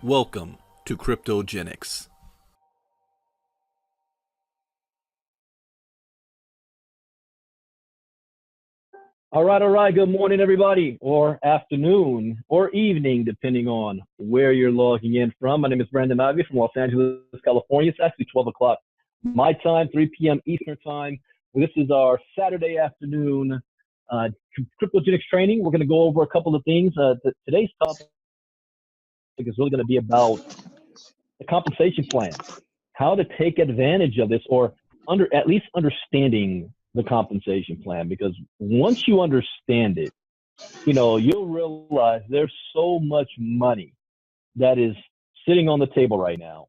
Welcome to Cryptogenics. All right. Good morning, everybody, or afternoon, or evening, depending on where you're logging in from. My name is Brandon Ivy from Los Angeles, California. It's actually 12 o'clock my time, 3 p.m. Eastern time. This is our Saturday afternoon cryptogenics training. We're going to go over a couple of things. Today's topic is really going to be about the compensation plan, how to take advantage of this, or at least understanding the compensation plan, because once you understand it, you'll realize there's so much money that is sitting on the table right now.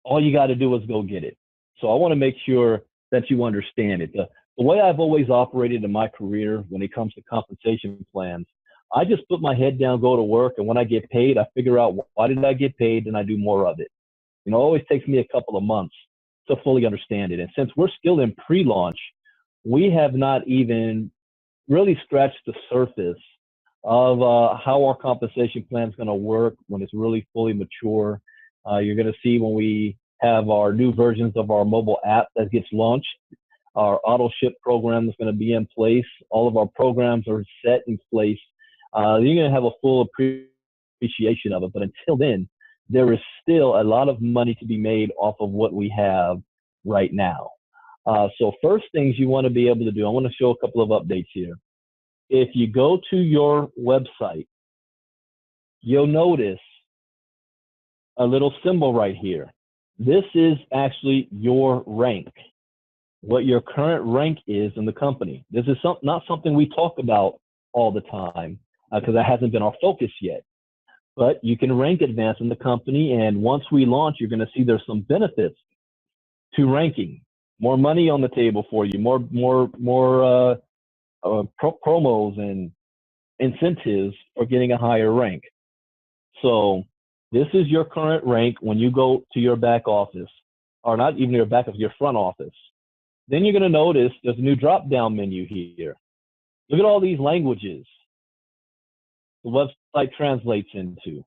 All you got to do is go get it. So I want to make sure that you understand it. The way I've always operated in my career when it comes to compensation plans, I just put my head down, go to work, and when I get paid, I figure out why did I get paid, and I do more of it. It always takes me a couple of months to fully understand it. And since we're still in pre-launch, we have not even really scratched the surface of how our compensation plan is going to work when it's really fully mature. You're going to see when we have our new versions of our mobile app that gets launched, our auto ship program is going to be in place. All of our programs are set in place. You're going to have a full appreciation of it. But until then, there is still a lot of money to be made off of what we have right now. So first things you want to be able to do, I want to show a couple of updates here. If you go to your website, you'll notice a little symbol right here. This is actually your rank, what your current rank is in the company. This is not something we talk about all the time because that hasn't been our focus yet. But you can rank advance in the company, and once we launch, you're going to see there's some benefits to ranking. More money on the table for you, more promos and incentives for getting a higher rank. So this is your current rank when you go to your back office, or not even your back of your front office. Then you're going to notice there's a new drop-down menu here. Look at all these languages the website translates into.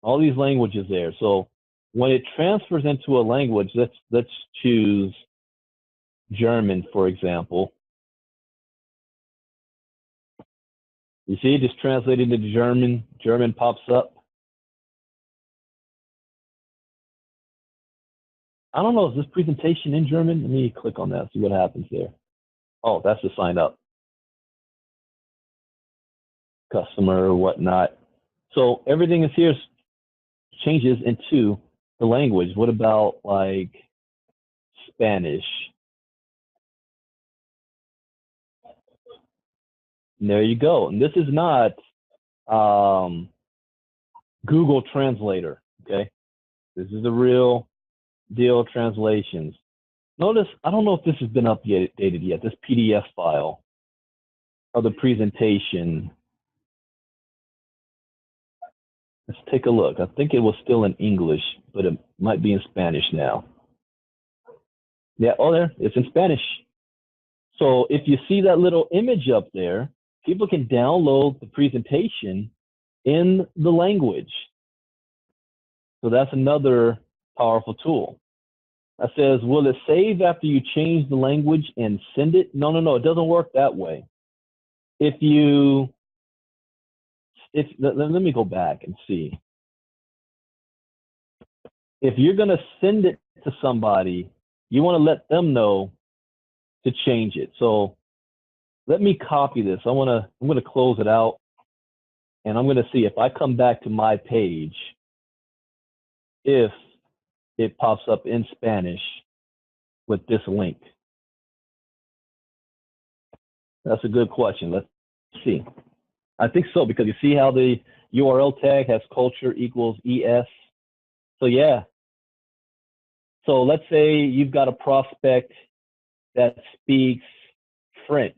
All these languages there. So when it transfers into a language, let's choose German, for example. You see it just translated into German. German pops up. I don't know, is this presentation in German? Let me click on that, see what happens there. Oh, that's to sign up. Customer or whatnot. So everything is here changes into the language. What about like Spanish? And there you go. And this is not Google Translator, okay? This is the real deal translations. Notice, I don't know if this has been updated yet, this PDF file of the presentation. Let's take a look. I think it was still in English, but it might be in Spanish now. Yeah, oh, there, it's in Spanish. So if you see that little image up there, people can download the presentation in the language. So that's another powerful tool. That says, will it save after you change the language and send it? No, it doesn't work that way. Let me go back and see. If you're going to send it to somebody, you want to let them know to change it. So let me copy this. I'm going to close it out, and I'm going to see if I come back to my page, if it pops up in Spanish with this link. That's a good question. Let's see. I think so, because you see how the URL tag has culture equals ES. So yeah. So let's say you've got a prospect that speaks French,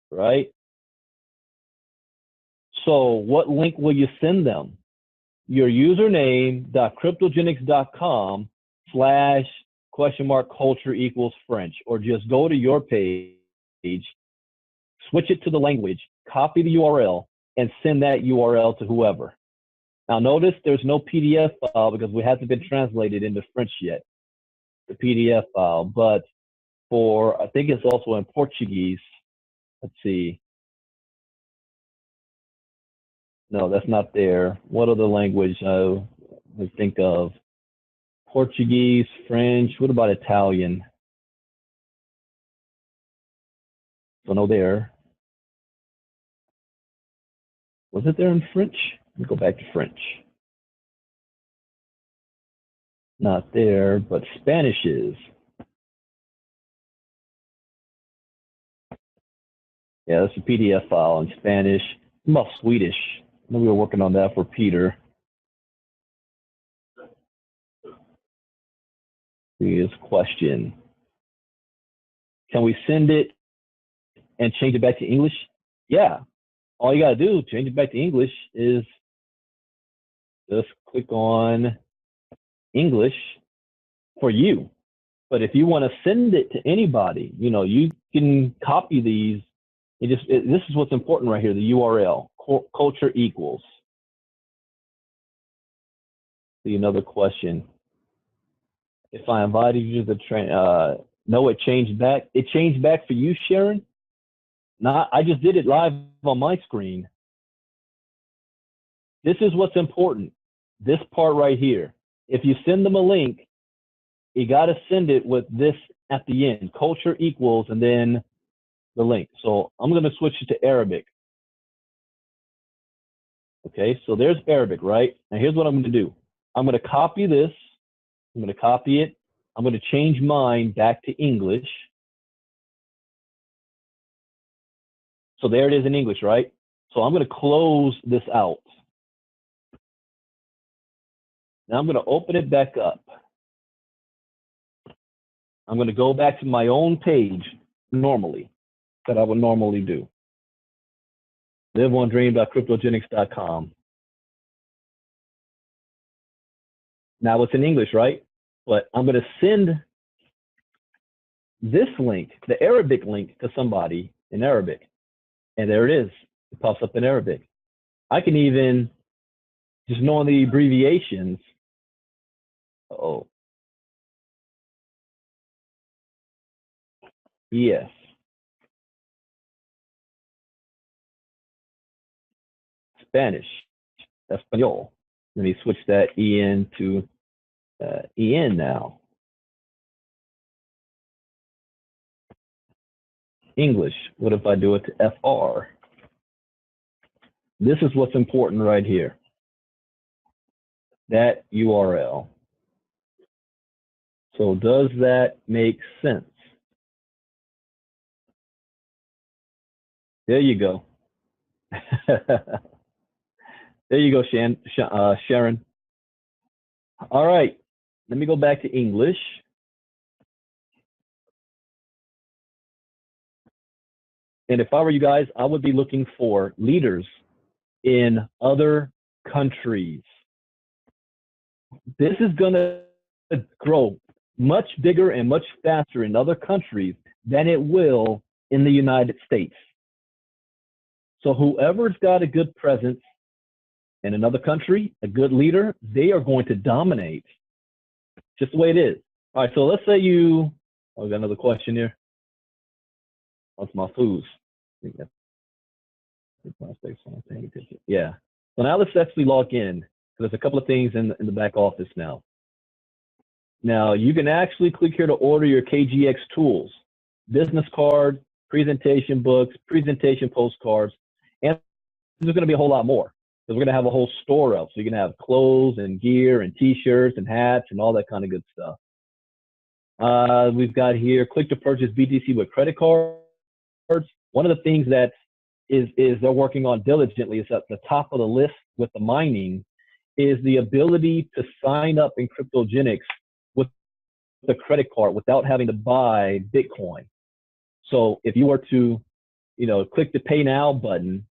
right? So what link will you send them? Your username.cryptogenics.com/culture equals French, or just go to your page, switch it to the language, copy the URL, and send that URL to whoever. Now notice there's no PDF file because it hasn't been translated into French yet, the PDF file. But for, I think it's also in Portuguese. Let's see. No, that's not there. What other language I think of? Portuguese, French. What about Italian? So no there. Was it there in French? Let me go back to French. Not there, but Spanish is. Yeah, that's a PDF file in Spanish. What about Swedish? I know we were working on that for Peter. His question. Can we send it and change it back to English? Yeah. All you got to do, change it back to English, is just click on English for you. But if you want to send it to anybody, you can copy these. This is what's important right here, the URL, culture equals. See another question. If I invited you to the train, no, it changed back. It changed back for you, Sharon? I just did it live on my screen. This is what's important. This part right here. If you send them a link, you got to send it with this at the end, culture equals, and then the link. So I'm going to switch it to Arabic. Okay, so there's Arabic, right? Now here's what I'm going to do. I'm going to copy this. I'm going to copy it. I'm going to change mine back to English. So there it is in English, right? So I'm going to close this out. Now I'm going to open it back up. I'm going to go back to my own page normally, that I would normally do. liveonedream.cryptogenics.com. Now it's in English, right? But I'm going to send this link, the Arabic link, to somebody in Arabic. And there it is. It pops up in Arabic. I can even, just knowing the abbreviations, yes. Spanish, Espanol. Let me switch that EN to EN now. English, what if I do it to FR? This is what's important right here. That URL. So does that make sense? There you go. There you go, Sharon. All right, let me go back to English. And if I were you guys, I would be looking for leaders in other countries. This is going to grow much bigger and much faster in other countries than it will in the United States. So whoever's got a good presence in another country, a good leader, they are going to dominate. Just the way it is. All right, so let's say we got another question here. What's my foods? Yeah. So now let's actually log in. There's a couple of things in the back office now. Now you can actually click here to order your KGX tools, business card, presentation books, presentation postcards, and there's going to be a whole lot more. Because we're going to have a whole store up. So you can have clothes and gear and t-shirts and hats and all that kind of good stuff. We've got here, click to purchase BTC with credit cards. One of the things that is they're working on diligently is at the top of the list with the mining is the ability to sign up in Cryptogenics with the credit card without having to buy Bitcoin. So if you were to, click the pay now button,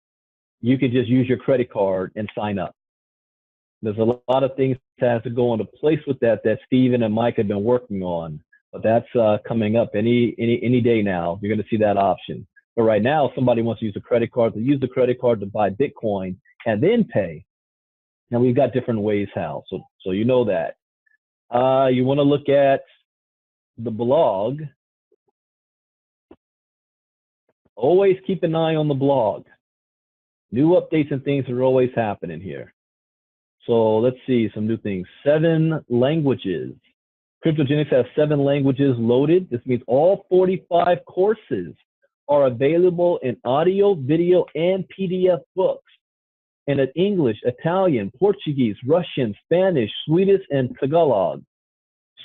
you can just use your credit card and sign up. There's a lot of things that have to go into place with that Steven and Mike have been working on, but that's coming up any day now. You're going to see that option. But right now, if somebody wants to use a credit card, to use the credit card to buy Bitcoin and then pay. And we've got different ways how. So you know that. You want to look at the blog. Always keep an eye on the blog. New updates and things are always happening here. So let's see some new things. 7 languages. Cryptogenics has 7 languages loaded. This means all 45 courses are available in audio, video, and PDF books. And in English, Italian, Portuguese, Russian, Spanish, Swedish, and Tagalog.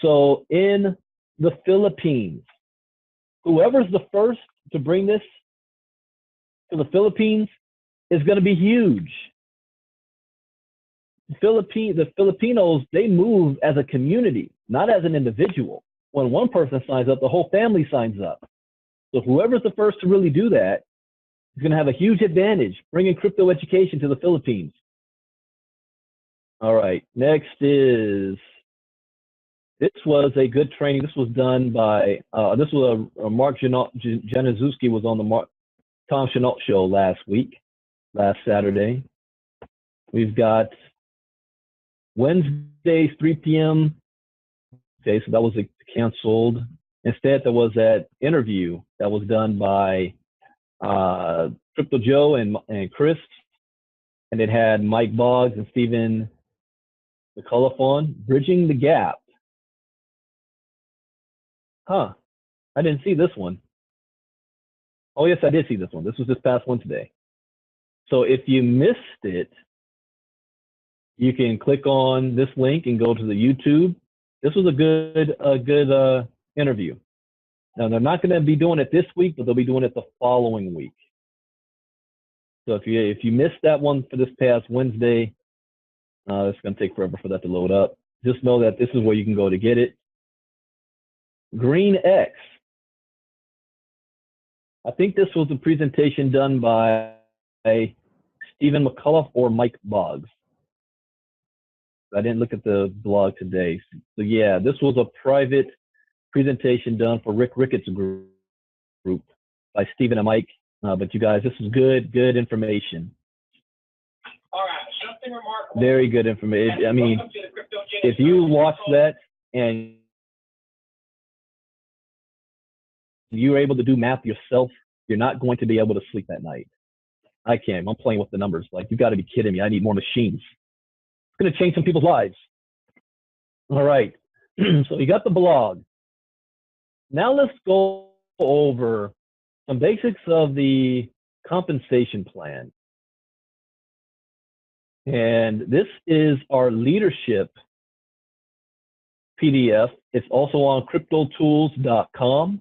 So in the Philippines, whoever's the first to bring this to the Philippines is going to be huge. The Filipinos, they move as a community, not as an individual. When one person signs up, the whole family signs up. So whoever's the first to really do that is going to have a huge advantage bringing crypto education to the Philippines. All right, next is, this was a good training. This was done by, this was a Mark Januszewski was on the Tom Chenault show last Saturday. We've got Wednesday, 3 p.m. Okay, so that was canceled. Instead, there was that interview that was done by Crypto Joe and Chris, and it had Mike Boggs and Stephen McCullough on, Bridging the Gap. Huh, I didn't see this one. Oh yes, I did see this one. This was this past Wednesday. So if you missed it, you can click on this link and go to the YouTube. This was a good interview. Now they're not going to be doing it this week, but they'll be doing it the following week. So if you missed that one for this past Wednesday, it's going to take forever for that to load up. Just know that this is where you can go to get it. Green X. I think this was a presentation done by Stephen McCullough or Mike Boggs. I didn't look at the blog today. So yeah, this was a private presentation done for Rick Ricketts group by Stephen and Mike. But you guys, this is good information. All right, something remarkable. Very good information. I mean, if you watch that and you're able to do math yourself, you're not going to be able to sleep at night. I can't. I'm playing with the numbers. Like, you got to be kidding me. I need more machines. It's going to change some people's lives. All right. So you got the blog. Now let's go over some basics of the compensation plan. And this is our leadership PDF. It's also on cryptotools.com.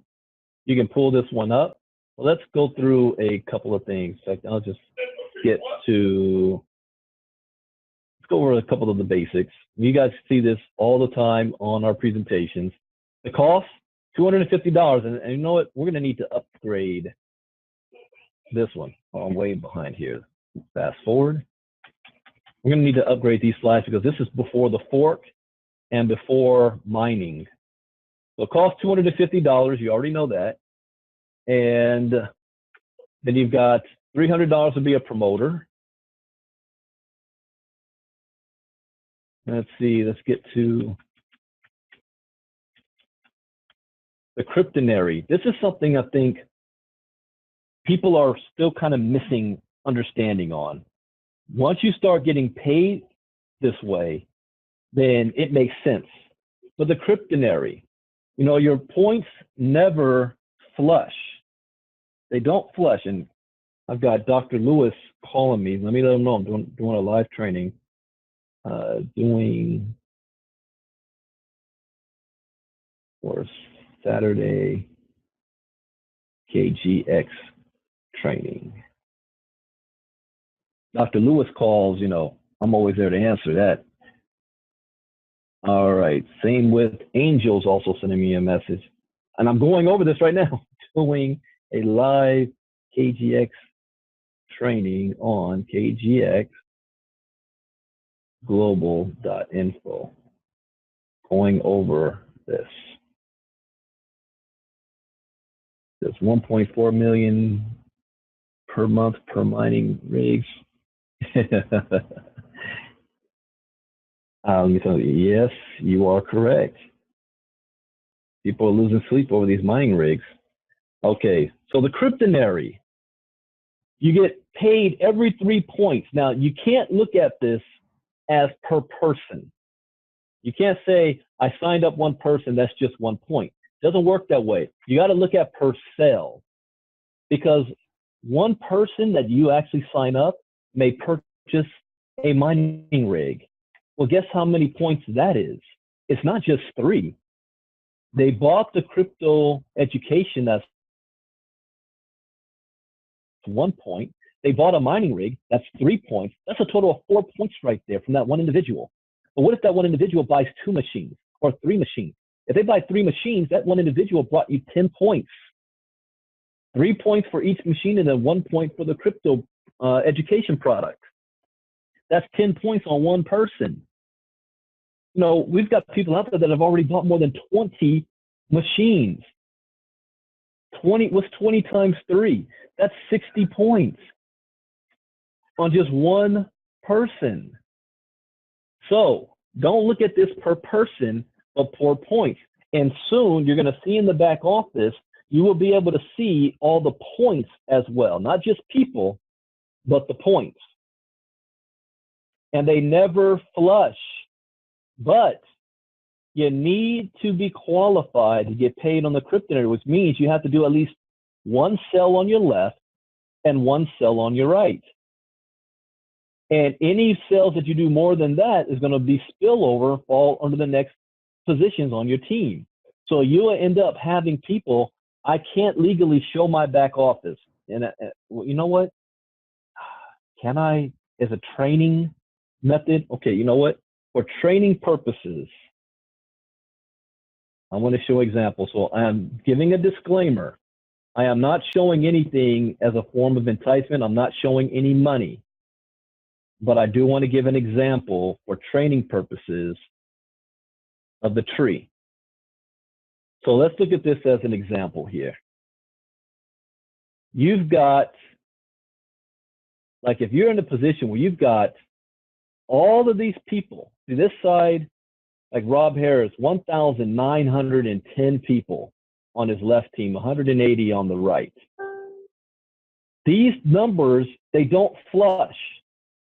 You can pull this one up. Well, let's go through a couple of things. I'll just let's go over a couple of the basics. You guys see this all the time on our presentations. The cost, $250. And you know what? We're going to need to upgrade this one. Oh, I'm way behind here. Fast forward. We're going to need to upgrade these slides because this is before the fork and before mining. So it costs $250. You already know that. And then you've got $300 to be a promoter. Let's see, let's get to the Cryptonary. This is something I think people are still kind of missing understanding on. Once you start getting paid this way, then it makes sense. But the Cryptonary, you know, your points never flush. They don't flush. And I've got Dr. Lewis calling me. Let me let him know I'm doing a live training. Doing for Saturday KGX training. Dr. Lewis calls, you know, I'm always there to answer that. All right, same with Angel's also sending me a message. And I'm going over this right now, doing a live KGX training on kgxglobal.info. Going over this. There's 1.4 million per month per mining rigs. Yes, you are correct. People are losing sleep over these mining rigs. Okay, so the cryptonary, you get paid every 3 points. Now, you can't look at this as per person. You can't say, I signed up one person, that's just 1 point. It doesn't work that way. You got to look at per cell, because one person that you actually sign up may purchase a mining rig. Well, guess how many points that is? It's not just 3. They bought the crypto education, that's 1 point. They bought a mining rig, that's 3 points. That's a total of 4 points right there from that one individual. But what if that one individual buys 2 machines or 3 machines? If they buy 3 machines, that one individual brought you 10 points. 3 points for each machine and then 1 point for the crypto education product. That's 10 points on one person. You know, we've got people out there that have already bought more than 20 machines. 20, what's 20 times 3? That's 60 points on just one person. So don't look at this per person, but per points. And soon you're going to see in the back office, you will be able to see all the points as well, not just people, but the points. And they never flush, but you need to be qualified to get paid on the cryptonary, which means you have to do at least 1 cell on your left and 1 cell on your right. And any cells that you do more than that is going to be spillover, fall under the next positions on your team. So you'll end up having people, I can't legally show my back office. And you know what? Can I, as a training method? Okay, you know what? For training purposes, I want to show examples. So I'm giving a disclaimer. I am not showing anything as a form of enticement. I'm not showing any money. But I do want to give an example for training purposes of the tree. So let's look at this as an example here. You've got, like if you're in a position where you've got all of these people, to this side, like Rob Harris, 1,910 people on his left team, 180 on the right. These numbers, they don't flush.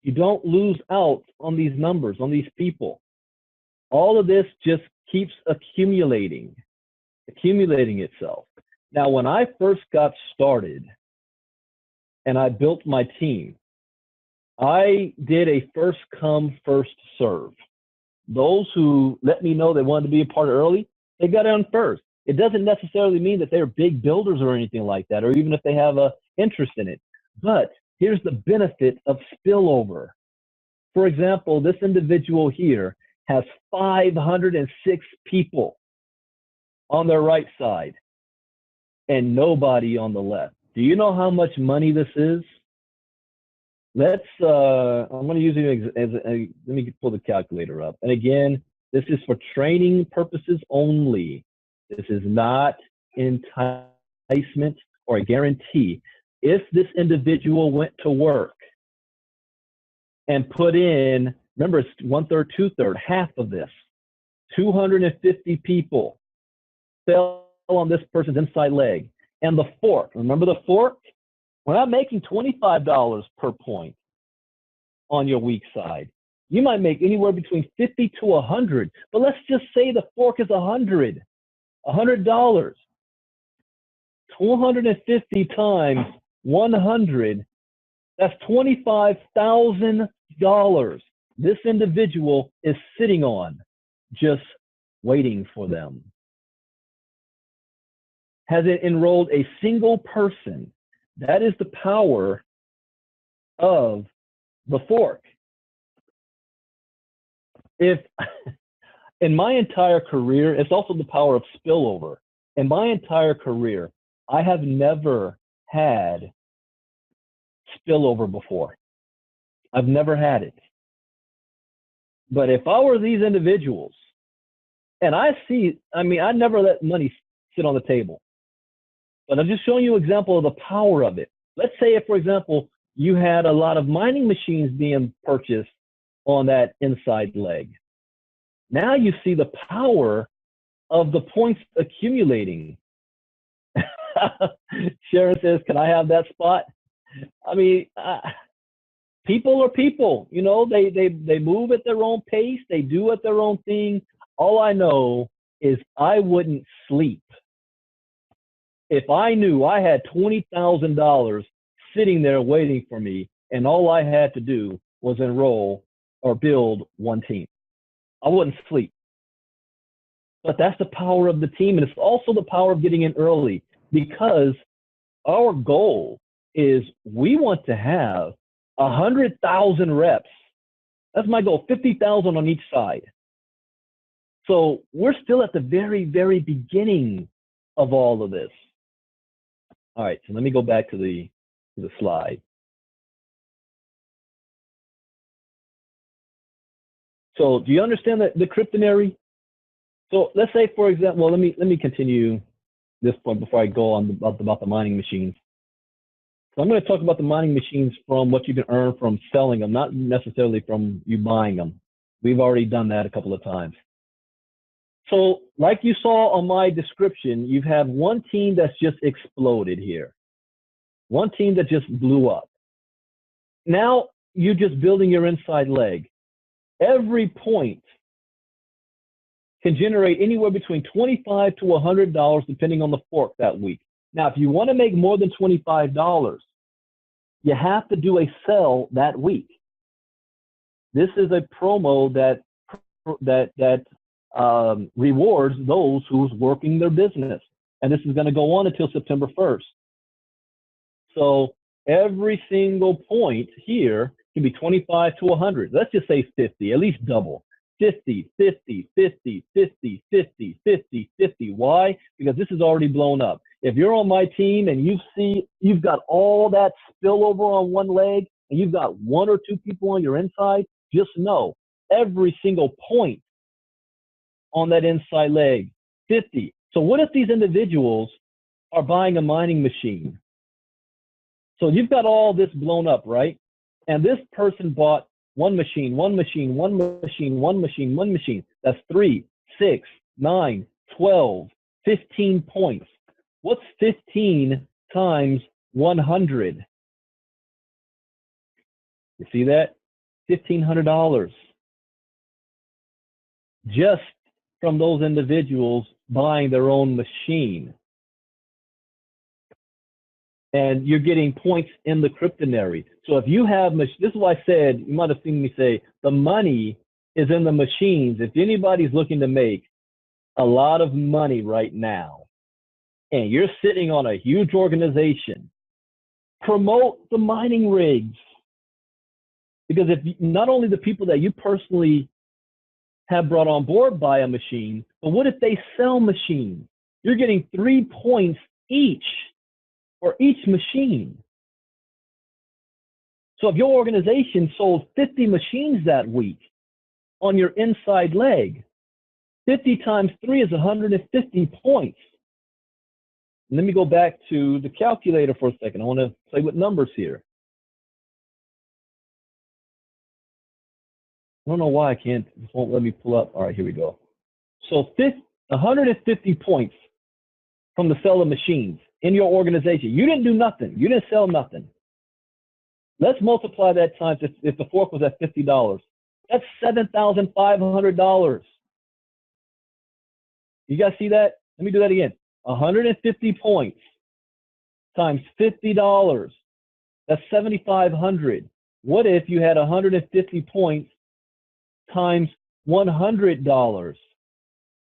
You don't lose out on these numbers, on these people. All of this just keeps accumulating itself. Now, when I first got started and I built my team, I did a first come, first serve. Those who let me know they wanted to be a part early, they got on first. It doesn't necessarily mean that they're big builders or anything like that, or even if they have an interest in it. But here's the benefit of spillover. For example, this individual here has 506 people on their right side and nobody on the left. Do you know how much money this is? Let's, I'm going to use it as let me pull the calculator up. And again, this is for training purposes only. This is not enticement or a guarantee. If this individual went to work and put in, remember it's 1/3, 2/3, half of this, 250 people fell on this person's inside leg. And the fork, remember the fork? We're not making $25 per point on your weak side. You might make anywhere between 50 to 100, but let's just say the fork is $100. 250 times 100, that's $25,000 this individual is sitting on, just waiting for them. Has it enrolled a single person? That is the power of the fork. If in my entire career, it's also the power of spillover. In my entire career, I have never had spillover before. I've never had it. But if I were these individuals, and I never let money sit on the table. But I'm just showing you an example of the power of it. Let's say if, for example, you had a lot of mining machines being purchased on that inside leg. Now you see the power of the points accumulating. Sharon says, can I have that spot? I mean, people are people, you know, they move at their own pace. They do at their own thing. All I know is I wouldn't sleep if I knew I had $20,000 sitting there waiting for me, and all I had to do was enroll or build one team. I wouldn't sleep. But that's the power of the team, and it's also the power of getting in early, because our goal is we want to have 100,000 reps. That's my goal, 50,000 on each side. So we're still at the very, very beginning of all of this. All right, so let me go back to the slide. So do you understand the cryptonary? So let's say, for example, well, let me continue this point before I go on about the mining machines. So I'm going to talk about the mining machines from what you can earn from selling them, not necessarily from you buying them. We've already done that a couple of times. So like you saw on my description, you've had one team that's just exploded here. One team that just blew up. Now you're just building your inside leg. Every point can generate anywhere between $25 to $100 depending on the fork that week. Now, if you want to make more than $25, you have to do a sell that week. This is a promo that rewards those who's working their business. And this is going to go on until September 1st. So every single point here can be 25 to 100. Let's just say 50, at least double. 50, 50, 50, 50, 50, 50, 50. Why? Because this is already blown up. If you're on my team and you've got all that spillover on one leg and you've got one or two people on your inside, just know every single point on that inside leg, 50. So what if these individuals are buying a mining machine? So you've got all this blown up, right? And this person bought one machine, one machine, one machine, one machine, one machine. That's 3, 6, 9, 12, 15 points. What's 15 times 100? You see that? $1,500. Just from those individuals buying their own machine. And you're getting points in the cryptonary. So if you have, this is why I said, you might have seen me say, the money is in the machines. If anybody's looking to make a lot of money right now, and you're sitting on a huge organization, promote the mining rigs. Because if not only the people that you personally have brought on board buy a machine, but what if they sell machines? You're getting 3 points each for each machine. So if your organization sold 50 machines that week on your inside leg, 50 times 3 is 150 points. And let me go back to the calculator for a second. I want to play with numbers here. I don't know why it won't let me pull up. All right, here we go. So 150 points from the sale of machines in your organization. You didn't do nothing. You didn't sell nothing. Let's multiply that times, if the fork was at $50. That's $7,500. You guys see that? Let me do that again. 150 points times $50. That's $7,500. What if you had 150 points times $100?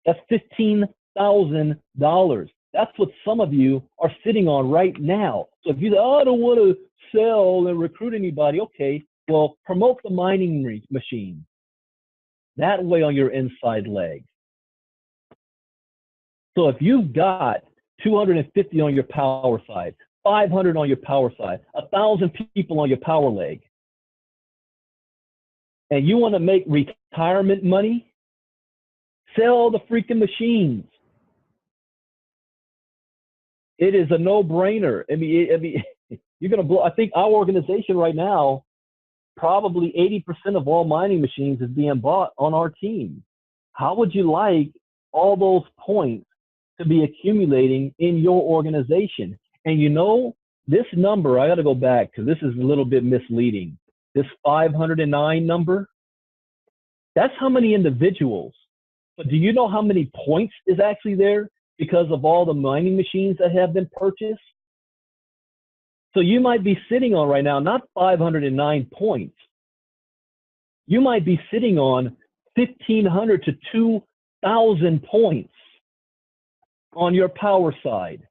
That's $15,000. That's what some of you are sitting on right now. So if you say, oh, I don't want to sell and recruit anybody, okay, well, promote the mining machine. That way on your inside leg. So if you've got 250 on your power side, 500 on your power side, 1,000 people on your power leg, and you want to make retirement money, sell the freaking machines. It is a no-brainer. I mean, you're going to blow. I think our organization right now, probably 80% of all mining machines is being bought on our team. how would you like all those points to be accumulating in your organization? And you know, this number, I got to go back because this is a little bit misleading. This 509 number, that's how many individuals. But do you know how many points is actually there because of all the mining machines that have been purchased? So you might be sitting on right now, not 509 points. You might be sitting on 1,500 to 2,000 points on your power side.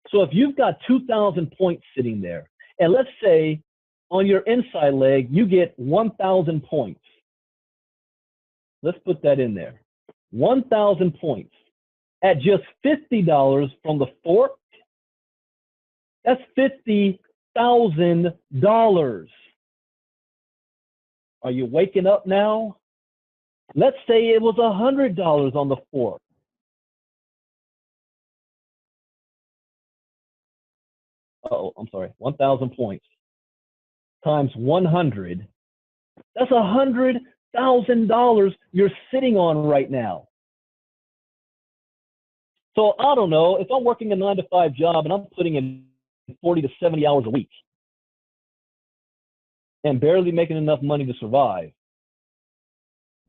So if you've got 2,000 points sitting there, and let's say on your inside leg, you get 1,000 points. Let's put that in there. 1,000 points at just $50 from the fork. That's $50,000. Are you waking up now? Let's say it was $100 on the fork. Oh, I'm sorry, 1,000 points times 100. That's $100,000 you're sitting on right now. So I don't know, if I'm working a 9-to-5 job and I'm putting in 40 to 70 hours a week and barely making enough money to survive,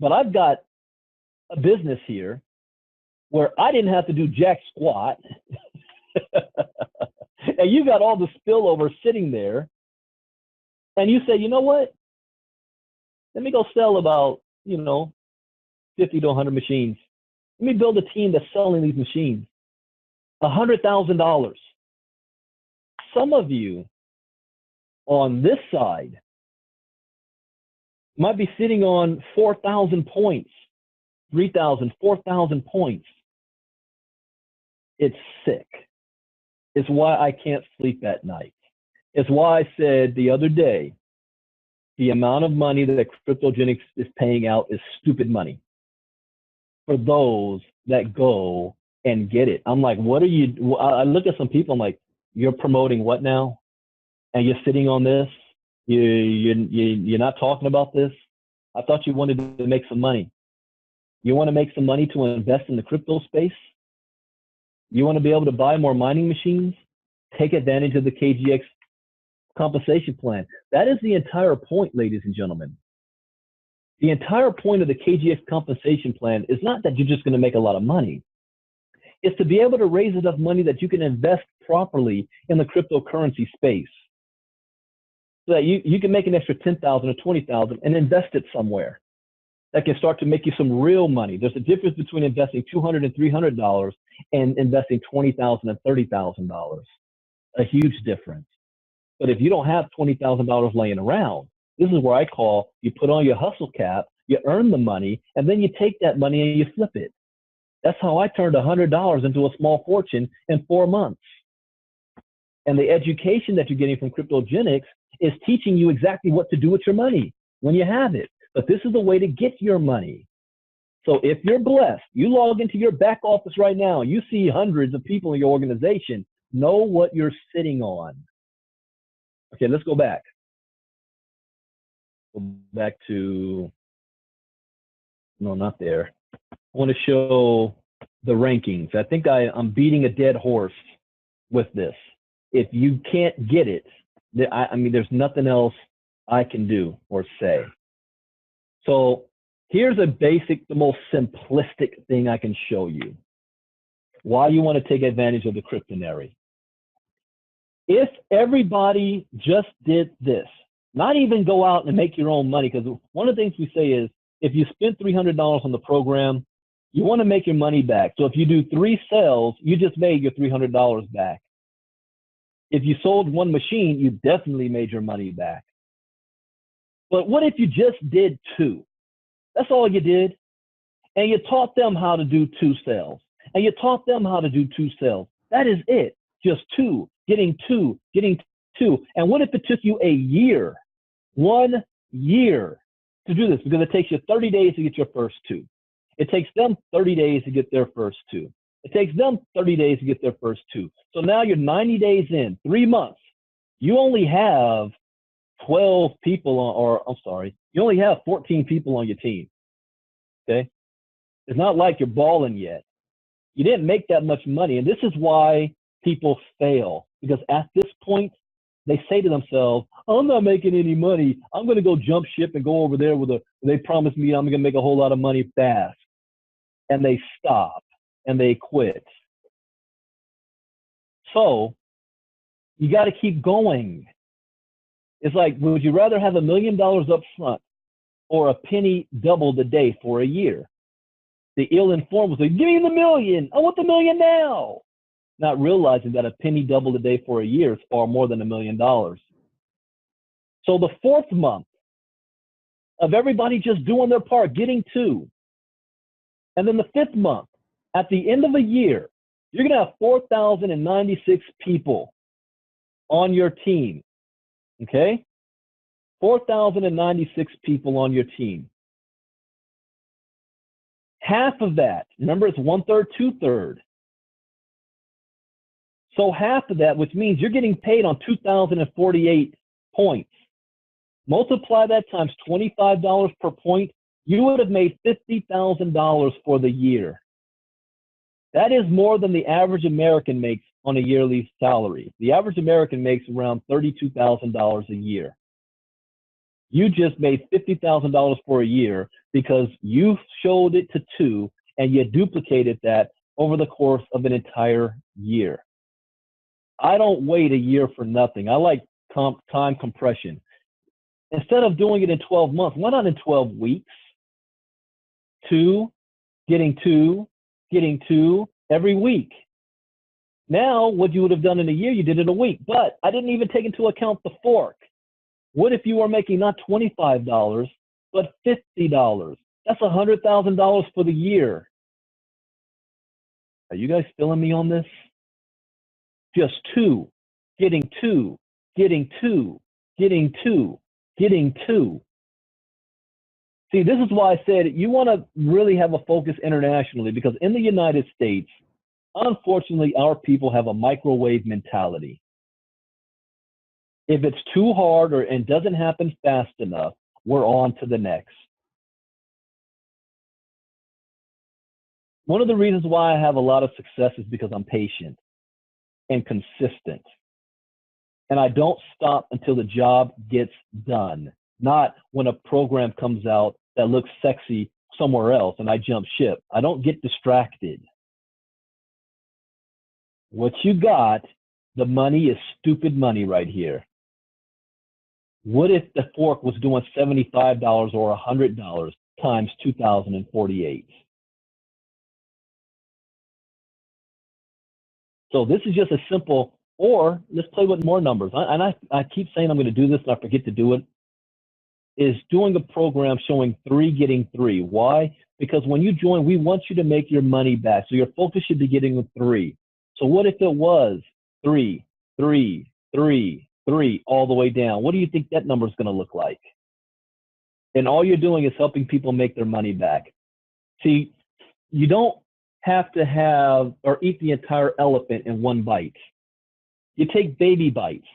but I've got a business here where I didn't have to do jack squat, and you got all the spillover sitting there, and you say, you know what? Let me go sell about, 50 to 100 machines. Let me build a team that's selling these machines. $100,000. Some of you on this side might be sitting on 4,000 points, 3,000, 4,000 points. It's sick. It's why I can't sleep at night. It's why I said the other day, the amount of money that Cryptogenics is paying out is stupid money for those that go and get it. I'm like, what are you? I look at some people, I'm like, you're promoting what now? And you're sitting on this? You're not talking about this? I thought you wanted to make some money. You want to make some money to invest in the crypto space? You want to be able to buy more mining machines? Take advantage of the KGX compensation plan. That is the entire point, ladies and gentlemen. The entire point of the KGX compensation plan is not that you're just going to make a lot of money. It's to be able to raise enough money that you can invest properly in the cryptocurrency space. So that you can make an extra 10,000 or 20,000 and invest it somewhere that can start to make you some real money. There's a difference between investing $200 and $300 and investing $20,000 and $30,000. A huge difference. But if you don't have $20,000 laying around, this is where I call you put on your hustle cap, you earn the money, and then you take that money and you flip it. That's how I turned $100 into a small fortune in 4 months. And the education that you're getting from Cryptogenics is teaching you exactly what to do with your money when you have it. But this is the way to get your money. So if you're blessed, you log into your back office right now, you see hundreds of people in your organization, know what you're sitting on. Okay, let's go back. Go back to, no, not there. I want to show the rankings. I think I'm beating a dead horse with this. If you can't get it, I mean, there's nothing else I can do or say. So here's a basic, the most simplistic thing I can show you. Why you want to take advantage of the cryptonary. If everybody just did this, not even go out and make your own money, because one of the things we say is, if you spend $300 on the program, you want to make your money back. So if you do 3 sales, you just made your $300 back. If you sold 1 machine, you definitely made your money back. But what if you just did 2? That's all you did. And you taught them how to do 2 sales. And you taught them how to do 2 sales. That is it. Just 2, getting 2, getting 2. And what if it took you a year, 1 year to do this? Because it takes you 30 days to get your first 2. It takes them 30 days to get their first 2. It takes them 30 days to get their first 2. So now you're 90 days in, 3 months. You only have 12 people on, or I'm sorry, you only have 14 people on your team. Okay. It's not like you're balling yet. You didn't make that much money. And this is why people fail, because at this point, they say to themselves, I'm not making any money. I'm going to go jump ship and go over there where they promised me I'm going to make a whole lot of money fast. And they stop and they quit. So you got to keep going. It's like, would you rather have $1 million up front or a penny doubled a day for a year? The ill-informed will say, give me the million. I want the million now. Not realizing that a penny doubled a day for a year is far more than $1 million. So the fourth month of everybody just doing their part, getting two. And then the fifth month, at the end of a year, you're going to have 4,096 people on your team. Okay? 4,096 people on your team. Half of that, remember it's 1/3, 2/3. So half of that, which means you're getting paid on 2,048 points. Multiply that times $25 per point, you would have made $50,000 for the year. That is more than the average American makes on a yearly salary. The average American makes around $32,000 a year. You just made $50,000 for a year because you showed it to two and you duplicated that over the course of an entire year. I don't wait a year for nothing. I like time compression. Instead of doing it in 12 months, why not in 12 weeks? Getting two every week. Now, what you would have done in a year, you did in a week. But I didn't even take into account the fork. What if you were making not $25, but $50? That's $100,000 for the year. Are you guys feeling me on this? Just getting two. See, this is why I said you want to really have a focus internationally, because in the United States, unfortunately, our people have a microwave mentality. If it's too hard and doesn't happen fast enough, we're on to the next. One of the reasons why I have a lot of success is because I'm patient and consistent. And I don't stop until the job gets done, not when a program comes out that looks sexy somewhere else and I jump ship. I don't get distracted. What you got, the money is stupid money right here. What if the fork was doing $75 or $100 times 2,048? So this is just a simple, or let's play with more numbers. I keep saying I'm going to do this and I forget to do it. Is doing a program showing 3 getting 3. Why? Because when you join, we want you to make your money back. So your focus should be getting a 3. So what if it was 3, 3, 3, 3 all the way down? What do you think that number is going to look like? And all you're doing is helping people make their money back. See, you don't have to have or eat the entire elephant in one bite. You take baby bites.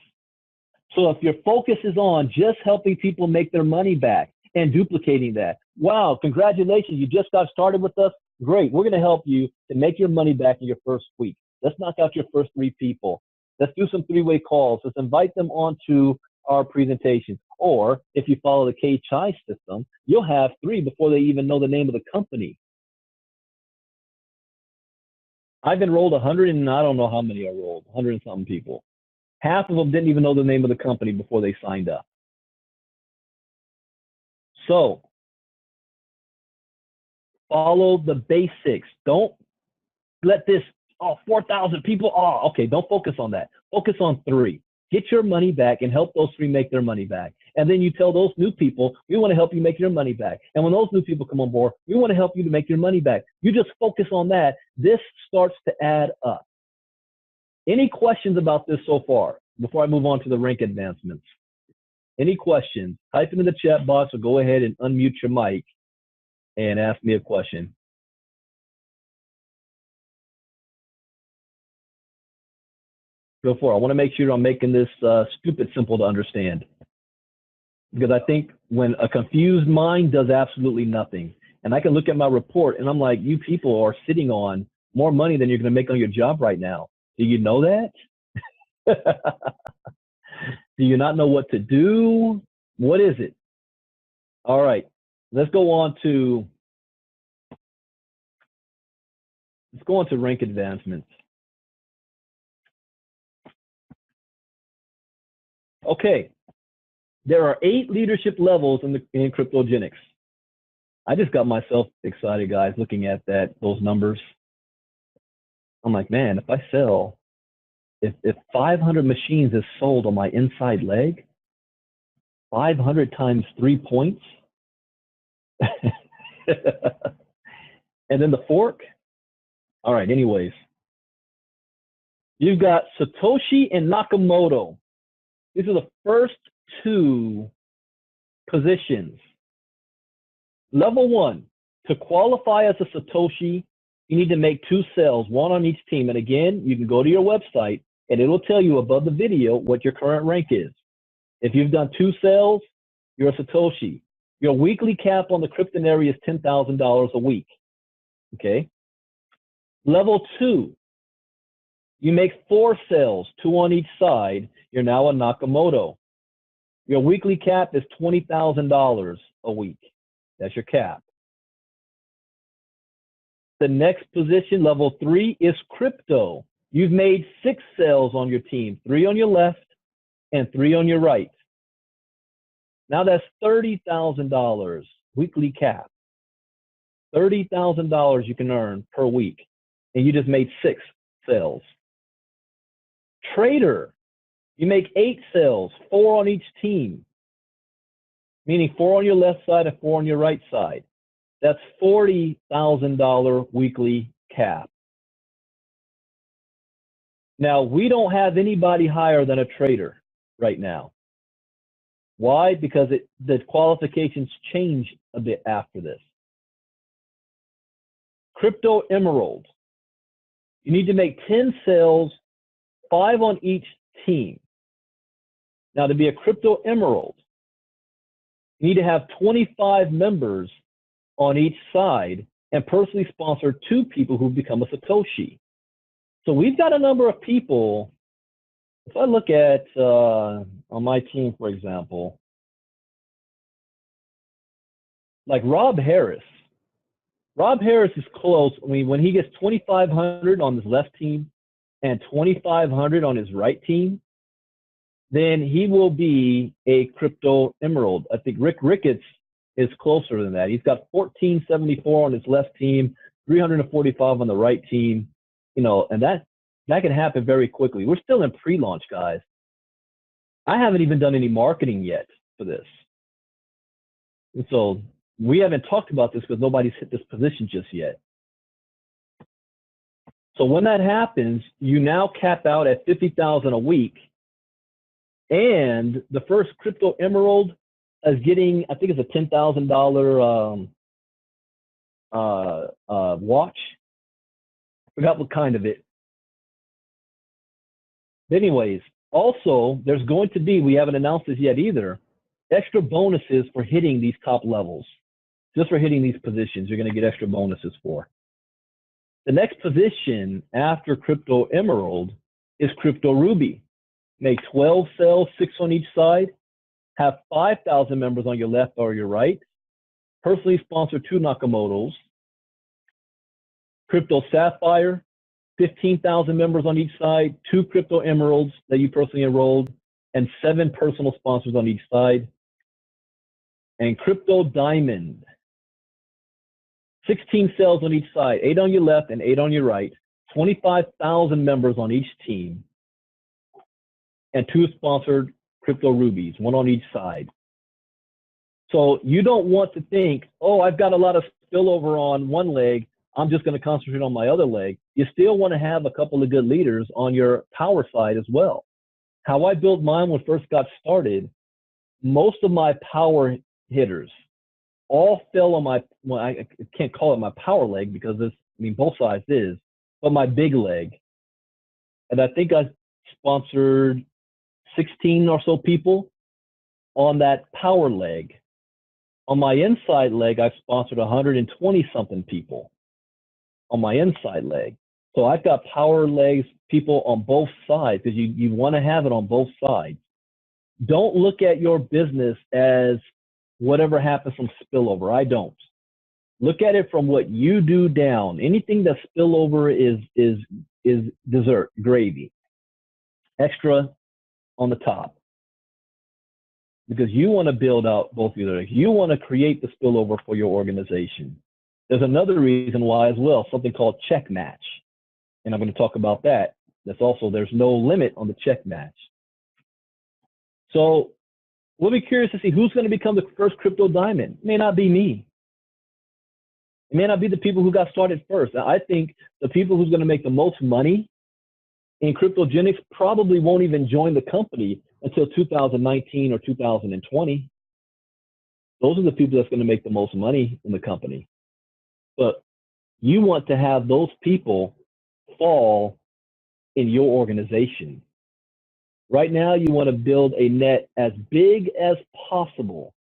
So if your focus is on just helping people make their money back and duplicating that, wow, congratulations, you just got started with us. Great, we're going to help you to make your money back in your first week. Let's knock out your first 3 people. Let's do some 3-way calls. Let's invite them onto our presentation. Or if you follow the KGX system, you'll have 3 before they even know the name of the company. I've enrolled 100 and I don't know how many I enrolled, 100 and something people. Half of them didn't even know the name of the company before they signed up. So follow the basics. Don't let this, 4,000 people. Okay, don't focus on that. Focus on 3. Get your money back and help those 3 make their money back. And then you tell those new people, we want to help you make your money back. And when those new people come on board, we want to help you to make your money back. You just focus on that. This starts to add up. Any questions about this so far before I move on to the rank advancements? Any questions? Type it in the chat box or go ahead and unmute your mic and ask me a question. Go for it. I want to make sure I'm making this stupid simple to understand. Because I think when a confused mind does absolutely nothing. And I can look at my report and I'm like, you people are sitting on more money than you're going to make on your job right now. Do you know that? Do you not know what to do? What is it? All right, let's go on to rank advancements. Okay, there are 8 leadership levels in cryptogenics. I just got myself excited, guys, looking at those numbers. I'm like, man, if I sell, if 500 machines is sold on my inside leg, 500 times 3 points, and then the fork. All right, anyways, you've got Satoshi and Nakamoto. These are the first 2 positions. Level 1, to qualify as a Satoshi, you need to make 2 sales, 1 on each team. And again, you can go to your website and it will tell you above the video what your current rank is. If you've done 2 sales, you're a Satoshi. Your weekly cap on the Kryptonary is $10,000 a week. Okay. Level 2, you make 4 sales, 2 on each side. You're now a Nakamoto. Your weekly cap is $20,000 a week. That's your cap. The next position, level 3, is crypto. You've made 6 sales on your team, 3 on your left and 3 on your right. Now that's $30,000 weekly cap. $30,000 you can earn per week, and you just made 6 sales. Trader, you make 8 sales, 4 on each team, meaning 4 on your left side and 4 on your right side. That's $40,000 weekly cap. Now, we don't have anybody higher than a trader right now. Why? Because the qualifications change a bit after this. Crypto Emerald, you need to make 10 sales, 5 on each team. Now, to be a Crypto Emerald, you need to have 25 members on each side and personally sponsor 2 people who become a Satoshi. So we've got a number of people. If I look at on my team, for example, like Rob Harris. Rob Harris is close. I mean, when he gets 2,500 on his left team and 2,500 on his right team, then he will be a Crypto Emerald. I think Rick Ricketts is closer than that. He's got 1,474 on his left team, 345 on the right team. You know, and that can happen very quickly. We're still in pre-launch, guys. I haven't even done any marketing yet for this. And so we haven't talked about this because nobody's hit this position just yet. So when that happens, you now cap out at $50,000 a week. And the first Crypto Emerald is getting, I think it's a $10,000 watch. I forgot what kind of it. But anyways, also, there's going to be, we haven't announced this yet either, extra bonuses for hitting these top levels. Just for hitting these positions, you're going to get extra bonuses for. The next position after Crypto Emerald is Crypto Ruby. Make 12 sales, 6 on each side. Have 5,000 members on your left or your right. Personally sponsor 2 Nakamotos. Crypto Sapphire, 15,000 members on each side, 2 Crypto Emeralds that you personally enrolled, and 7 personal sponsors on each side. And Crypto Diamond, 16 sales on each side, 8 on your left and 8 on your right, 25,000 members on each team, and 2 sponsored Crypto Rubies, 1 on each side. So you don't want to think, oh, I've got a lot of spillover on one leg, I'm just going to concentrate on my other leg. You still want to have a couple of good leaders on your power side as well. How I built mine when I first got started, most of my power hitters all fell on my, well, I can't call it my power leg because this, I mean, both sides is, but my big leg. And I think I sponsored 16 or so people on that power leg. On my inside leg, I've sponsored 120 something people on my inside leg. So I've got power legs people on both sides because you want to have it on both sides. Don't look at your business as whatever happens from spillover. I don't. Look at it from what you do down. Anything that spillover is dessert, gravy, extra on the top. Because you want to build out both of your legs. You want to create the spillover for your organization. There's another reason why as well, something called check match. And I'm going to talk about that. That's also, there's no limit on the check match. So we'll be curious to see who's going to become the first crypto diamond. It may not be me. It may not be the people who got started first. I think the people who's going to make the most money in cryptogenics probably won't even join the company until 2019 or 2020. Those are the people that's going to make the most money in the company. But you want to have those people fall in your organization. Right now, you want to build a net as big as possible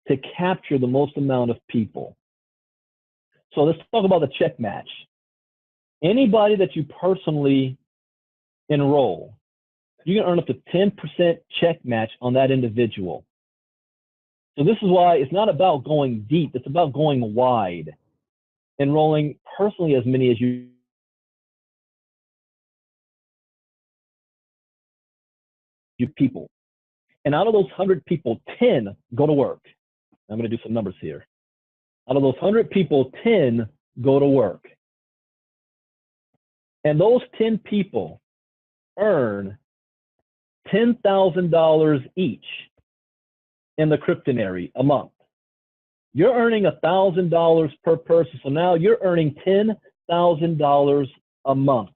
to capture the most amount of people. So let's talk about the check match. Anybody that you personally enroll, you can earn up to 10% check match on that individual. So this is why it's not about going deep, it's about going wide. Enrolling personally as many as you people. And out of those 100 people, 10 go to work. I'm going to do some numbers here. Out of those 100 people, 10 go to work. And those 10 people earn $10,000 each in the Kryptonary a month. You're earning $1,000 per person. So now you're earning $10,000 a month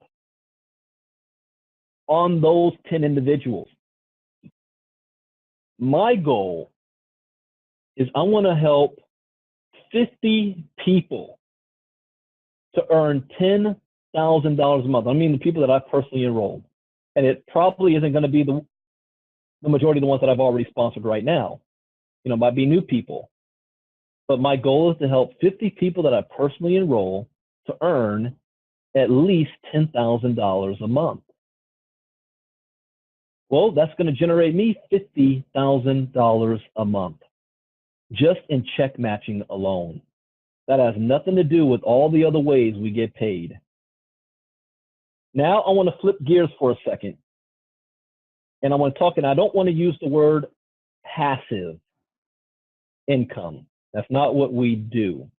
on those 10 individuals. My goal is I want to help 50 people to earn $10,000 a month. I mean, the people that I've personally enrolled. And it probably isn't going to be the majority of the ones that I've already sponsored right now. You know, might be new people. But my goal is to help 50 people that I personally enroll to earn at least $10,000 a month. Well, that's going to generate me $50,000 a month just in check matching alone. That has nothing to do with all the other ways we get paid. Now I want to flip gears for a second. And I want to talk, and I don't want to use the word passive income. That's not what we do.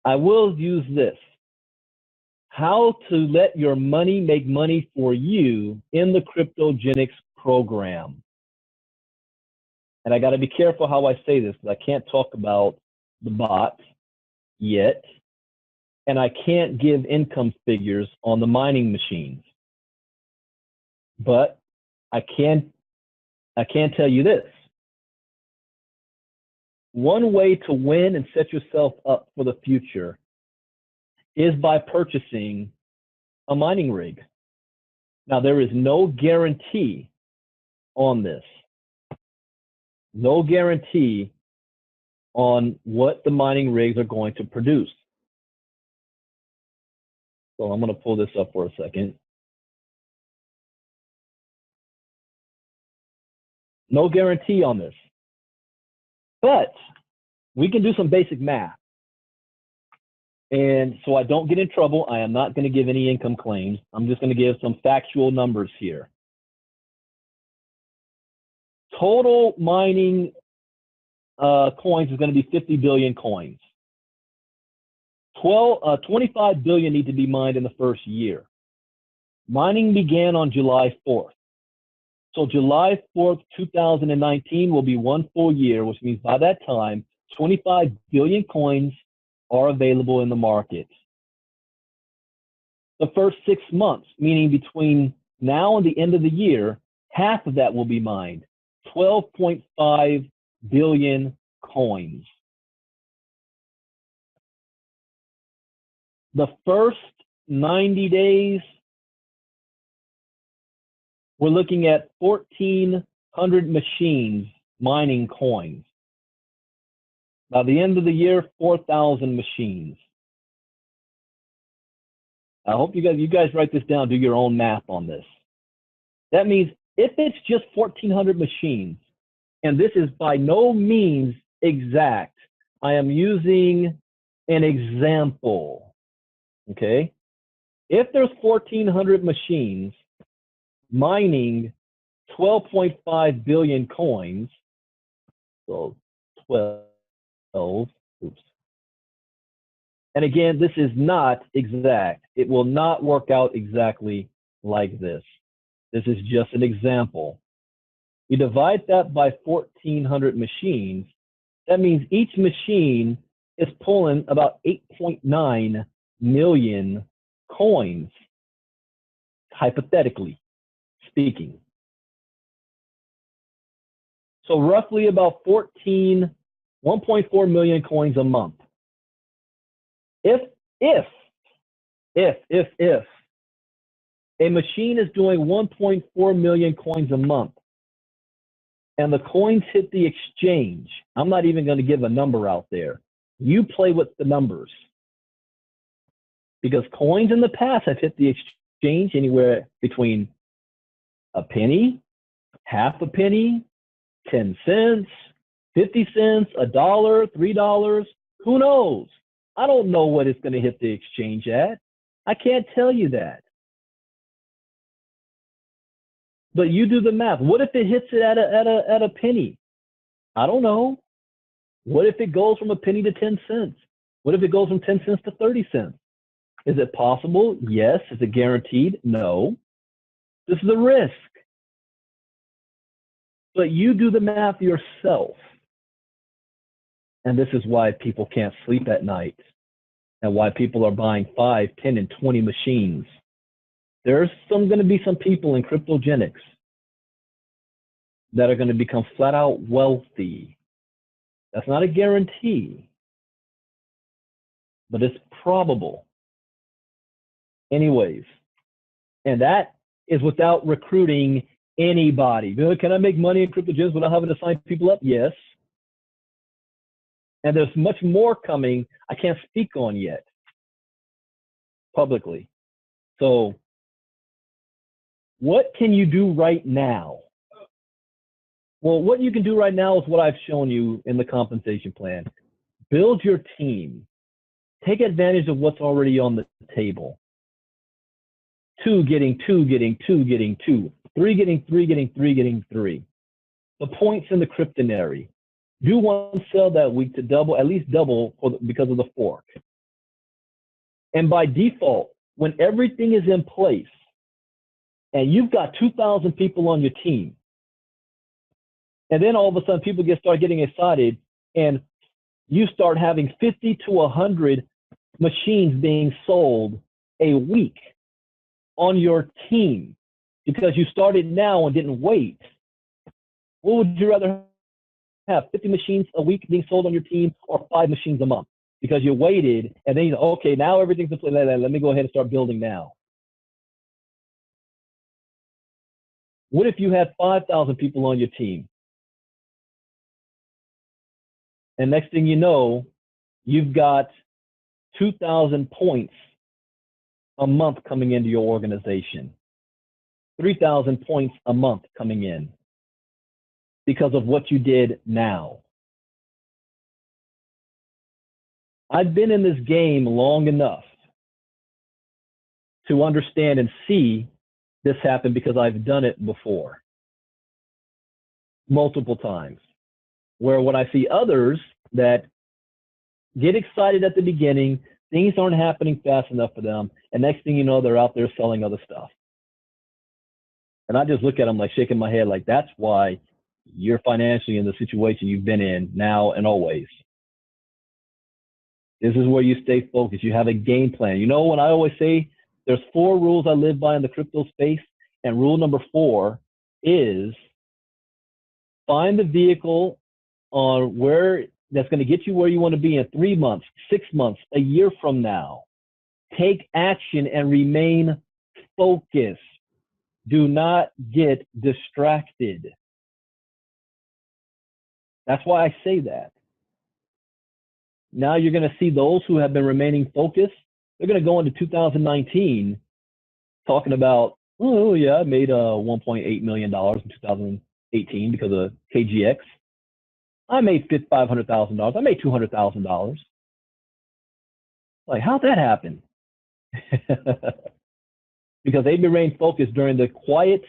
I will use this. How to let your money make money for you in the cryptogenics program. And I got to be careful how I say this because I can't talk about the bot yet. And I can't give income figures on the mining machines. But I can tell you this. One way to win and set yourself up for the future is by purchasing a mining rig. Now, there is no guarantee on this. No guarantee on what the mining rigs are going to produce. So I'm going to pull this up for a second. No guarantee on this. But we can do some basic math. And so I don't get in trouble, I am not going to give any income claims. I'm just going to give some factual numbers here. Total mining coins is going to be 50 billion coins. 25 billion need to be mined in the first year. Mining began on July 4th. So July 4th, 2019 will be one full year, which means by that time, 25 billion coins are available in the market. The first 6 months, meaning between now and the end of the year, half of that will be mined, 12.5 billion coins. The first 90 days, we're looking at 1,400 machines mining coins. By the end of the year, 4,000 machines. I hope you guys write this down, do your own math on this. That means if it's just 1,400 machines, and this is by no means exact, I am using an example, okay? If there's 1,400 machines mining 12.5 billion coins, so 12, oops. And again, this is not exact. It will not work out exactly like this. This is just an example. You divide that by 1,400 machines, that means each machine is pulling about 8.9 million coins, hypothetically speaking. So roughly about 1.4 million coins a month. If a machine is doing 1.4 million coins a month, and the coins hit the exchange, I'm not even going to give a number out there. You play with the numbers. Because coins in the past have hit the exchange anywhere between a penny, half a penny, 10 cents, 50 cents, $1, $3. Who knows? I don't know what it's going to hit the exchange at. I can't tell you that. But you do the math. What if it hits it at a penny? I don't know. What if it goes from a penny to 10 cents? What if it goes from 10 cents to 30 cents? Is it possible? Yes. Is it guaranteed? No. This is a risk. But you do the math yourself. And this is why people can't sleep at night and why people are buying 5, 10, and 20 machines. There's going to be some people in cryptogenics that are going to become flat out wealthy. That's not a guarantee, but it's probable. Anyways, and that is without recruiting anybody. Can I make money in cryptogenics without having to sign people up? Yes. And there's much more coming I can't speak on yet publicly. So what can you do right now? Well, what you can do right now is what I've shown you in the compensation plan. Build your team. Take advantage of what's already on the table. 2 getting 2 getting 2 getting 2. 3 getting 3 getting 3 getting 3. The points in the cryptonary. Do one sell that week to double, at least double because of the fork. And by default, when everything is in place and you've got 2,000 people on your team, and then all of a sudden people start getting excited and you start having 50 to 100 machines being sold a week on your team because you started now and didn't wait. What would you rather have, 50 machines a week being sold on your team or 5 machines a month? Because you waited and then you know, okay, now everything's in place. Let me go ahead and start building now. What if you had 5,000 people on your team? And next thing you know, you've got 2,000 points a month coming into your organization. 3,000 points a month coming in because of what you did now. I've been in this game long enough to understand and see this happen because I've done it before, multiple times, where when I see others that get excited at the beginning, things aren't happening fast enough for them, and next thing you know, they're out there selling other stuff. And I just look at them like shaking my head like, that's why you're financially in the situation you've been in now and always. This is where you stay focused. You have a game plan. You know, when I always say there's 4 rules I live by in the crypto space, and rule number 4 is find the vehicle on where that's going to get you where you want to be in 3 months, 6 months, a year from now. Take action and remain focused. Do not get distracted. That's why I say that. now you're going to see those who have been remaining focused. They're going to go into 2019 talking about, oh yeah, I made $1.8 million in 2018 because of KGX. I made $500,000. I made $200,000. Like, how'd that happen? Because they remained focused during the quiet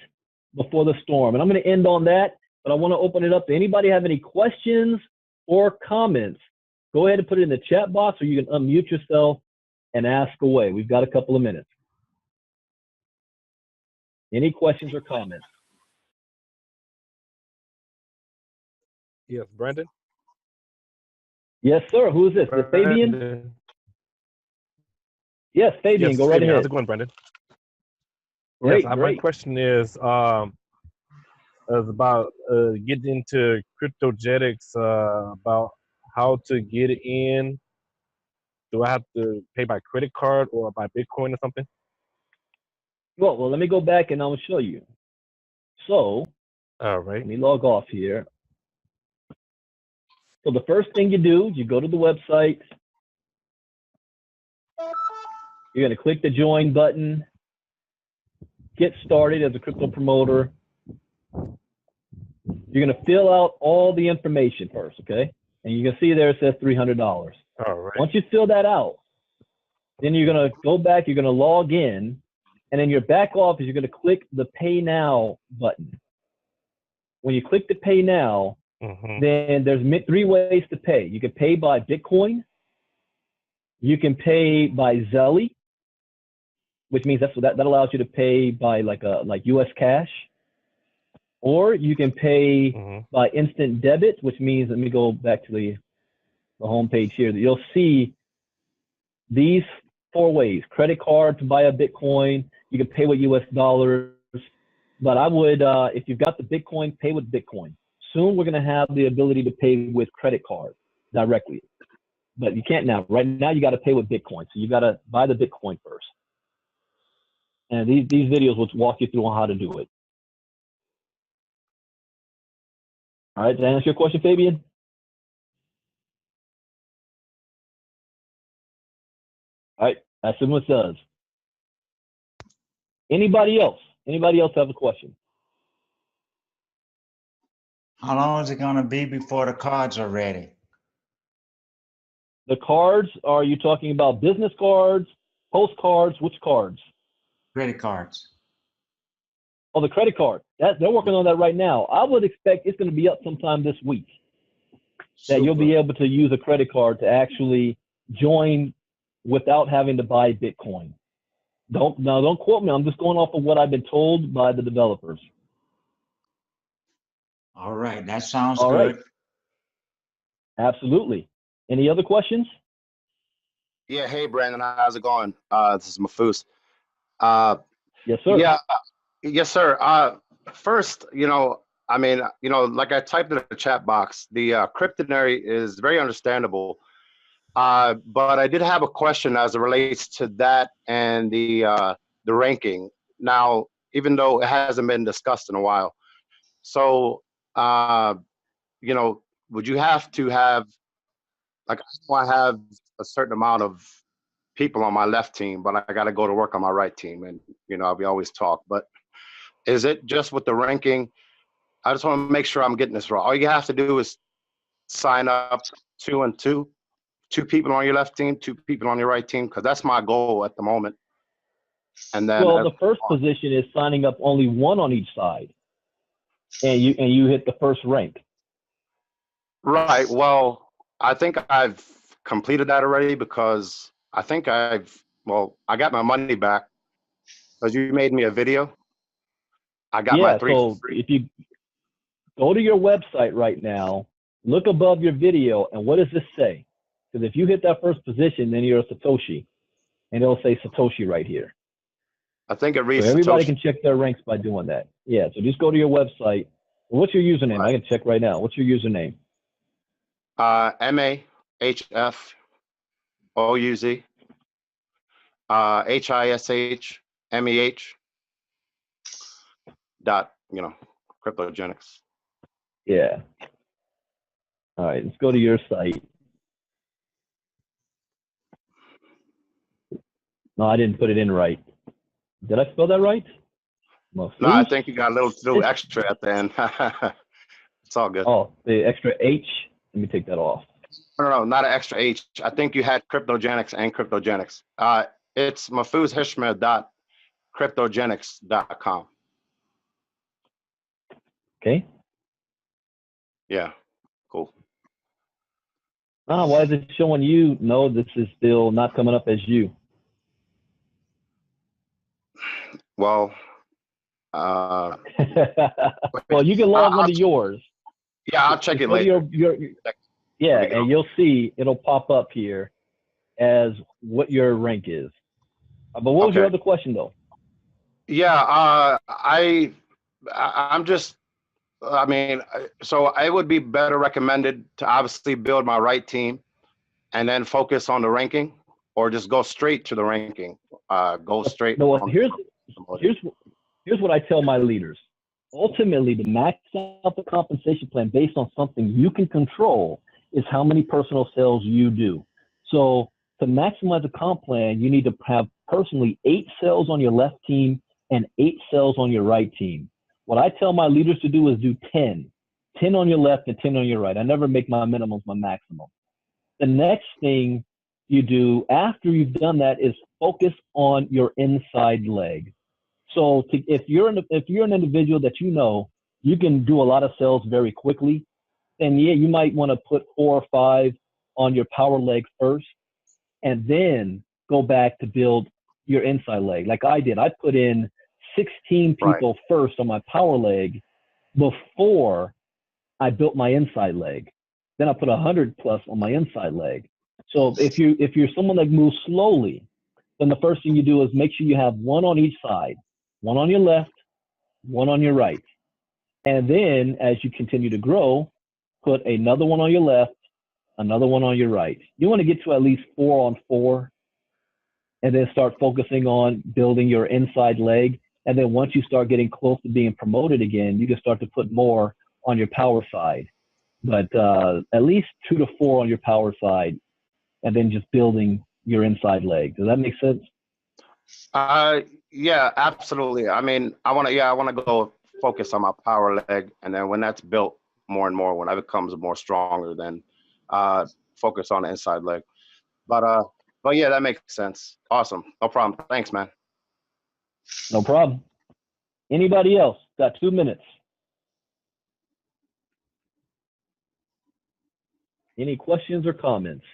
before the storm. And I'm going to end on that, but I want to open it up to anybody have any questions or comments. Go ahead and put it in the chat box, or you can unmute yourself and ask away. We've got a couple of minutes. Any questions or comments? Yes, Brandon. Yes, sir. Who is this? Is it Fabian? Yes, Fabian. Yes, Go right Fabian. ahead. How's it going, Brandon? Great, Yes, great. my question is about getting into cryptogenics, about how to get in. Do I have to pay by credit card or by Bitcoin or something? Well, let me go back and I'll show you. So All right. let me log off here. So the first thing you do, you go to the website. You're going to click the join button. Get started as a crypto promoter. You're going to fill out all the information first, okay? And you can see there it says $300. All right. Once you fill that out, then you're going to go back, you're going to log in, and in your back office, you're going to click the Pay Now button. When you click the Pay Now, then there's 3 ways to pay. You can pay by Bitcoin. You can pay by Zelle, which means that allows you to pay by like US cash. Or you can pay by instant debit, which means, let me go back to the home page here. You'll see these 4 ways: credit card to buy a Bitcoin. You can pay with US dollars, but I would, if you've got the Bitcoin, pay with Bitcoin. Soon we're going to have the ability to pay with credit card directly, but you can't now. Right now you got to pay with Bitcoin, so you got to buy the Bitcoin first. And these videos will walk you through on how to do it. All right, did I answer your question, Fabian? All right, that's what it does. Anybody else? Anybody else have a question? How long is it going to be before the cards are ready? The cards, are you talking about business cards, postcards, which cards? Credit cards. Oh, the credit card. They're working on that right now. I would expect it's going to be up sometime this week. That you'll be able to use a credit card to actually join without having to buy Bitcoin. Don't quote me. I'm just going off of what I've been told by the developers. All right, that sounds All good. right. Absolutely. Any other questions? Yeah, hey Brandon, how's it going? This is Mafus. Yes, sir. Yeah, yes, sir. First, like I typed in the chat box, the cryptonary is very understandable. But I did have a question as it relates to that and the ranking. Now, even though it hasn't been discussed in a while, so would you have to have, like, I have a certain amount of people on my left team, but I got to go to work on my right team, and we always talk. But is it just with the ranking? I just want to make sure I'm getting this right. All you have to do is sign up 2 and 2. 2 people on your left team, 2 people on your right team, because that's my goal at the moment. And then, well, the first position is signing up only 1 on each side, and you hit the first rank. Right. Well, I think I've completed that already, because I think I got my money back because you made me a video. I got my 3 so free. If you go to your website right now, look above your video, and what does this say? Because if you hit that first position, then you're a Satoshi, and it'll say Satoshi right here. I think it reads So everybody Satoshi. can check their ranks by doing that. Yeah, so just go to your website. What's your username? Right. I can check right now. What's your username? MAHFOUZ HISHMEH cryptogenics. Yeah. All right, let's go to your site. No, I didn't put it in right. Did I spell that right? No, I Mafuz? think you got a little extra at the end. It's all good. Oh, the extra H. Let me take that off. No, not an extra H. I think you had cryptogenics and cryptogenics. It's mafuzhishma.cryptogenics.com. Okay. Yeah, cool. Why is it showing you? No, this is still not coming up as you. Well, well, you can log onto yours. Yeah, I'll check it later. Yeah, and you'll see it'll pop up here as what your rank is. But what was your other question, though? Yeah, I'm just, I mean, so it would be better recommended to obviously build my right team and then focus on the ranking, or just go straight to the ranking. Go straight. No, here's what I tell my leaders. Ultimately, to max out the compensation plan based on something you can control is how many personal sales you do. So to maximize the comp plan, you need to have personally 8 sales on your left team and 8 sales on your right team. What I tell my leaders to do is do 10 on your left and 10 on your right. I never make my minimums my maximum. The next thing you do after you've done that is focus on your inside leg. So if you're an individual that you know you can do a lot of sales very quickly, then yeah, you might want to put 4 or 5 on your power leg first, and then go back to build your inside leg. Like I did, I put in 16 people first on my power leg before I built my inside leg. Then I put 100 plus on my inside leg. So if you're someone that moves slowly, then the first thing you do is make sure you have 1 on each side. 1 on your left, 1 on your right. And then as you continue to grow, put another 1 on your left, another 1 on your right. You want to get to at least 4 on 4, and then start focusing on building your inside leg. And then once you start getting close to being promoted again, you can start to put more on your power side. But at least 2 to 4 on your power side, and then just building your inside leg. Does that make sense? Yeah, absolutely. I mean, I want to go focus on my power leg, and then when that's built more and more, when it becomes more stronger, then focus on the inside leg. But yeah, that makes sense. Awesome. No problem. Thanks, man. No problem. Anybody else? Got 2 minutes. Any questions or comments?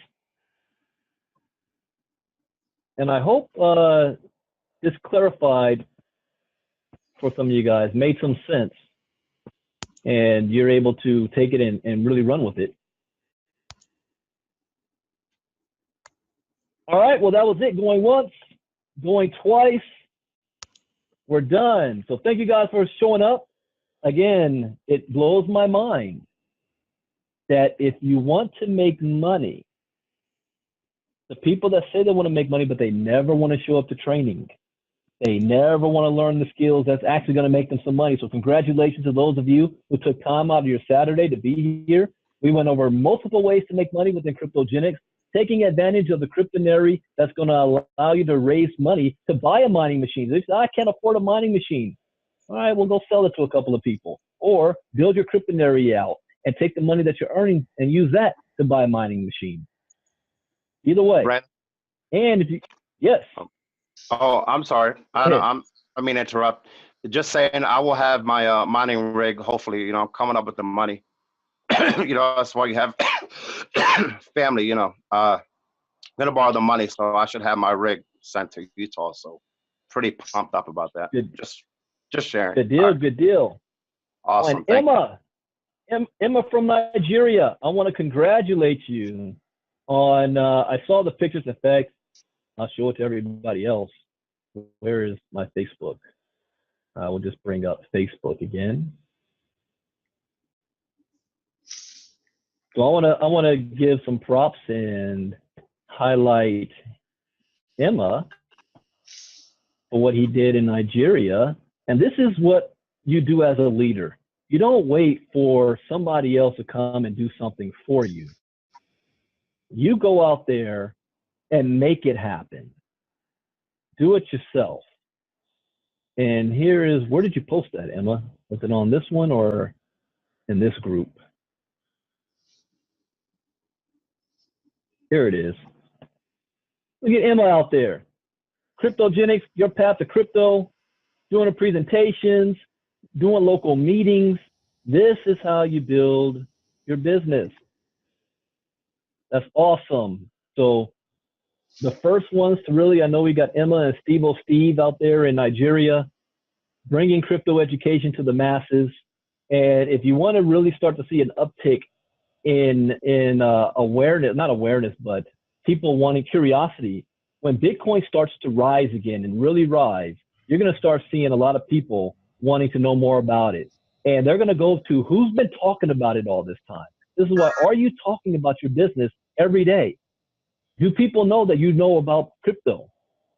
And I hope this clarified for some of you guys, made some sense, and you're able to take it and really run with it. All right, well, that was it. Going once, going twice. We're done. So thank you guys for showing up. Again, it blows my mind that if you want to make money, the people that say they want to make money, but they never want to show up to training, they never want to learn the skills that's actually going to make them some money. So congratulations to those of you who took time out of your Saturday to be here. We went over multiple ways to make money within cryptogenics, taking advantage of the cryptonary that's going to allow you to raise money to buy a mining machine. They say, I can't afford a mining machine. All right, well, go sell it to a couple of people, or build your cryptonary out and take the money that you're earning and use that to buy a mining machine. Either way. Brent? And if you, yes. Oh, I'm sorry. I mean to interrupt. Just saying, I will have my mining rig. Hopefully, coming up with the money. That's why you have family. Gonna borrow the money, so I should have my rig sent to Utah. So, pretty pumped up about that. Good. Just sharing. Good deal. Right. Good deal. Awesome. And Emma from Nigeria, I want to congratulate you on. I saw the pictures. In fact, I'll show it to everybody else. Where is my Facebook? I will just bring up Facebook again. So I want to give some props and highlight Emma for what he did in Nigeria. And this is what you do as a leader. You don't wait for somebody else to come and do something for you. You go out there and make it happen. do it yourself. And here is, where did you post that, Emma? Was it on this one or in this group? Here it is. Look at Emma out there. Cryptogenics, your path to crypto, doing the presentations, doing local meetings. This is how you build your business. That's awesome. So the first ones to really, I know we got Emma and Steve out there in Nigeria, bringing crypto education to the masses. And if you want to really start to see an uptick in awareness, not awareness, but people wanting curiosity, when Bitcoin starts to rise again and really rise, you're going to start seeing a lot of people wanting to know more about it. And they're going to go to who's been talking about it all this time. This is why, are you talking about your business every day? Do people know that you know about crypto?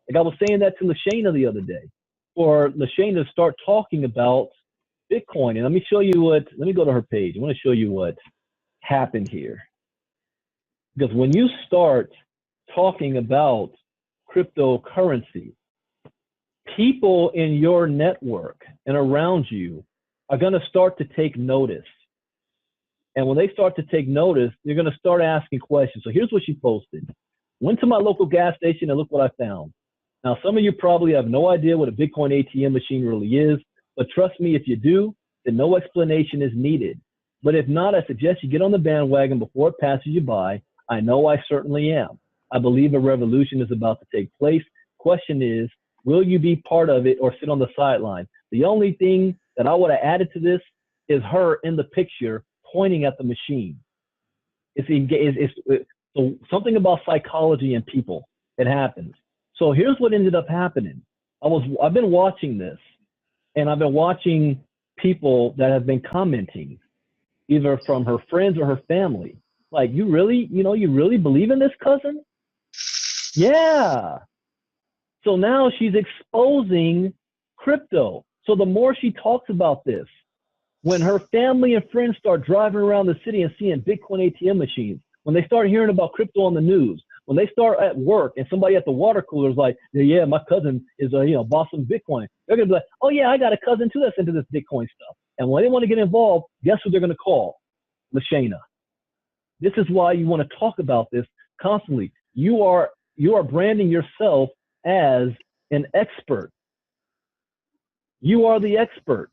Like I was saying that to Lashana the other day, for Lashana to start talking about Bitcoin. And let me show you what, let me go to her page. I want to show you what happened here. Because when you start talking about cryptocurrency, people in your network and around you are going to start to take notice. And when they start to take notice, you're going to start asking questions. So here's what she posted. Went to my local gas station and look what I found. Now, some of you probably have no idea what a Bitcoin ATM machine really is, but trust me, if you do, then no explanation is needed. But if not, I suggest you get on the bandwagon before it passes you by. I know I certainly am. I believe a revolution is about to take place. Question is, will you be part of it or sit on the sideline? The only thing that I would have added to this is her in the picture pointing at the machine. It's so something about psychology and people. It happens. So here's what ended up happening. I've been watching this, and I've been watching people that have been commenting, either from her friends or her family. Like, you really believe in this, cousin? Yeah. So now she's exposing crypto. So the more she talks about this, when her family and friends start driving around the city and seeing Bitcoin ATM machines, when they start hearing about crypto on the news, when they start at work and somebody at the water cooler is like, yeah, my cousin is bought some Bitcoin, they're gonna be like, oh yeah, I got a cousin too that's into this Bitcoin stuff. And when they want to get involved, guess who they're gonna call? Lashana. This is why you want to talk about this constantly. You are branding yourself as an expert. You are the expert.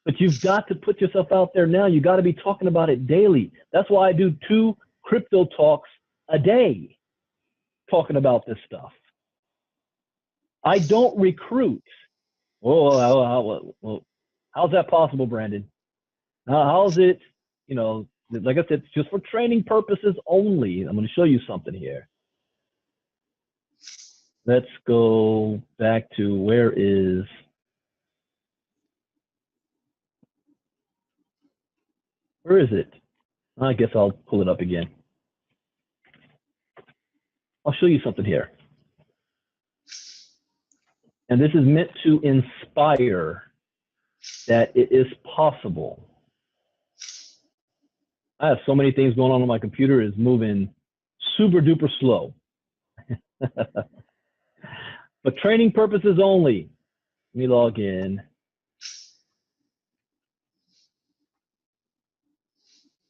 But you've got to put yourself out there now. You got to be talking about it daily. That's why I do 2 crypto talks a day talking about this stuff. I don't recruit. Well, how's that possible, Brandon? How's it, like I said, just for training purposes only. I'm going to show you something here. Let's go back to where is it? I guess I'll pull it up again. I'll show you something here. And this is meant to inspire that it is possible. I have so many things going on my computer. It's moving super duper slow. But training purposes only. Let me log in.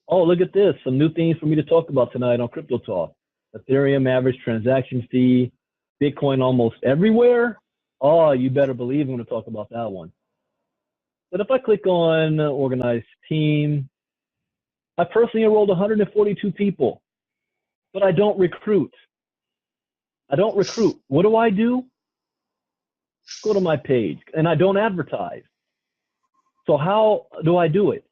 Oh, look at this. Some new things for me to talk about tonight on Crypto Talk. Ethereum average transaction fee, Bitcoin almost everywhere. Oh, you better believe I'm going to talk about that one. But if I click on organized team, I personally enrolled 142 people, but I don't recruit. What do? Go to my page, and I don't advertise. So how do I do it?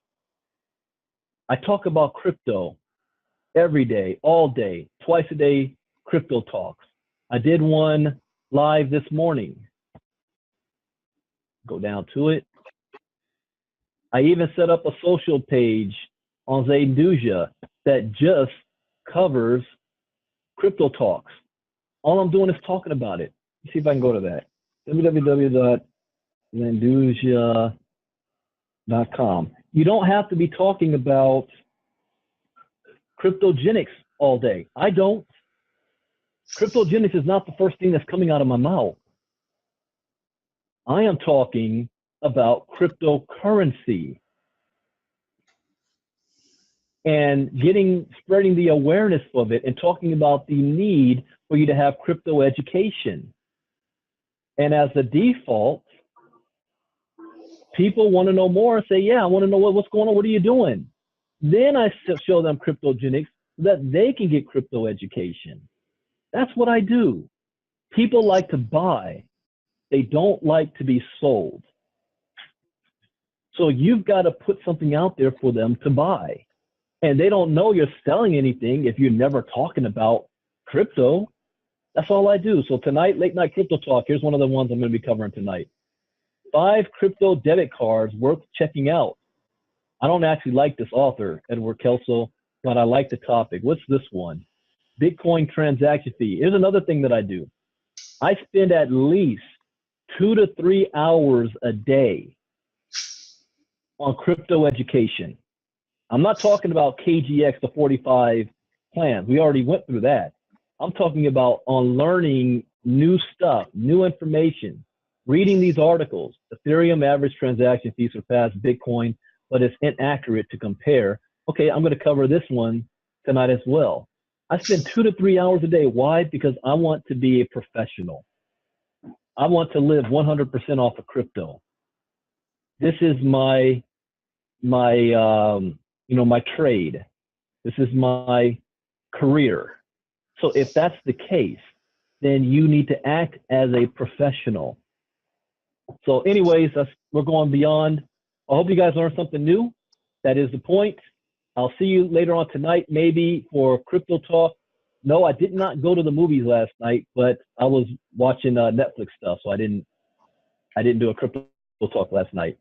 I talk about crypto every day, all day, twice a day, crypto talks. I did one live this morning. Go down to it. I even set up a social page on Zayduja that just covers crypto talks. All I'm doing is talking about it. Let's see if I can go to that. www.zayduja.com. You don't have to be talking about cryptogenics all day. I don't. Cryptogenics is not the first thing that's coming out of my mouth. I am talking about cryptocurrency and spreading the awareness of it and talking about the need for you to have crypto education. And as a default, people want to know more and say, yeah, I want to know what's going on. What are you doing? Then I show them cryptogenics so that they can get crypto education. That's what I do. People like to buy. They don't like to be sold. So you've got to put something out there for them to buy. And they don't know you're selling anything if you're never talking about crypto. That's all I do. So tonight, late night crypto talk, here's one of the ones I'm going to be covering tonight. 5 crypto debit cards worth checking out. I don't actually like this author, Edward Kelso, but I like the topic. What's this one? Bitcoin transaction fee. Here's another thing that I do. I spend at least 2 to 3 hours a day on crypto education. I'm not talking about KGX, the 45 plans. We already went through that. I'm talking about on learning new stuff, new information, reading these articles. Ethereum average transaction fee surpassed Bitcoin, but it's inaccurate to compare. Okay, I'm going to cover this one tonight as well. I spend 2 to 3 hours a day. Why? Because I want to be a professional. I want to live 100% off of crypto. This is my trade. This is my career. So if that's the case, then you need to act as a professional. So anyways, we're going beyond. I hope you guys learned something new. That is the point. I'll see you later on tonight, maybe for crypto talk. No, I did not go to the movies last night, but I was watching Netflix stuff, so I didn't do a crypto talk last night.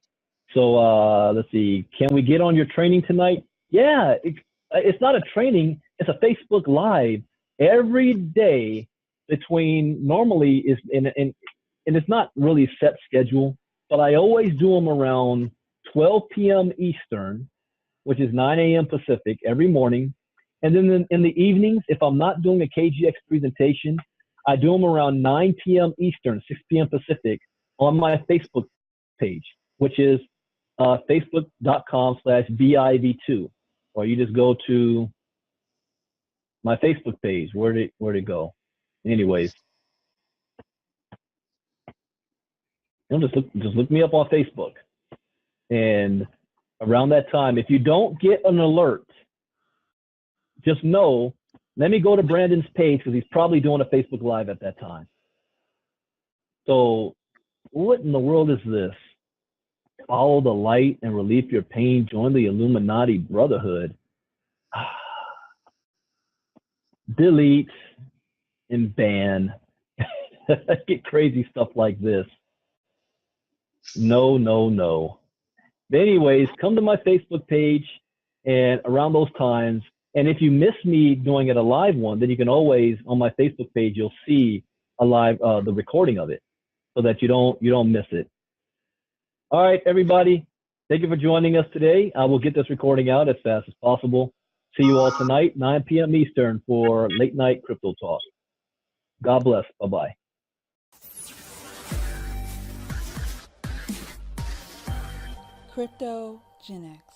So let's see. Can we get on your training tonight? Yeah, it's not a training. It's a Facebook Live every day between normally is and it's not really set schedule, but I always do them around 12 p.m. Eastern, which is 9 a.m. Pacific every morning. And then in the evenings, if I'm not doing a KGX presentation, I do them around 9 p.m. Eastern, 6 p.m. Pacific on my Facebook page, which is facebook.com/BIV2. Or you just go to my Facebook page. Where'd it go? Anyways, just look me up on Facebook. And around that time, if you don't get an alert, just know, let me go to Brandon's page because he's probably doing a Facebook Live at that time. So what in the world is this? Follow the light and relieve your pain. Join the Illuminati Brotherhood. Delete and ban. Get crazy stuff like this. No, no, no. But anyways, come to my Facebook page and around those times. And if you miss me doing it a live one, then you can always, on my Facebook page, you'll see a live, the recording of it so that you don't miss it. All right, everybody. Thank you for joining us today. I will get this recording out as fast as possible. See you all tonight, 9 p.m. Eastern for late night crypto talk. God bless. Bye-bye. Cryptogenics.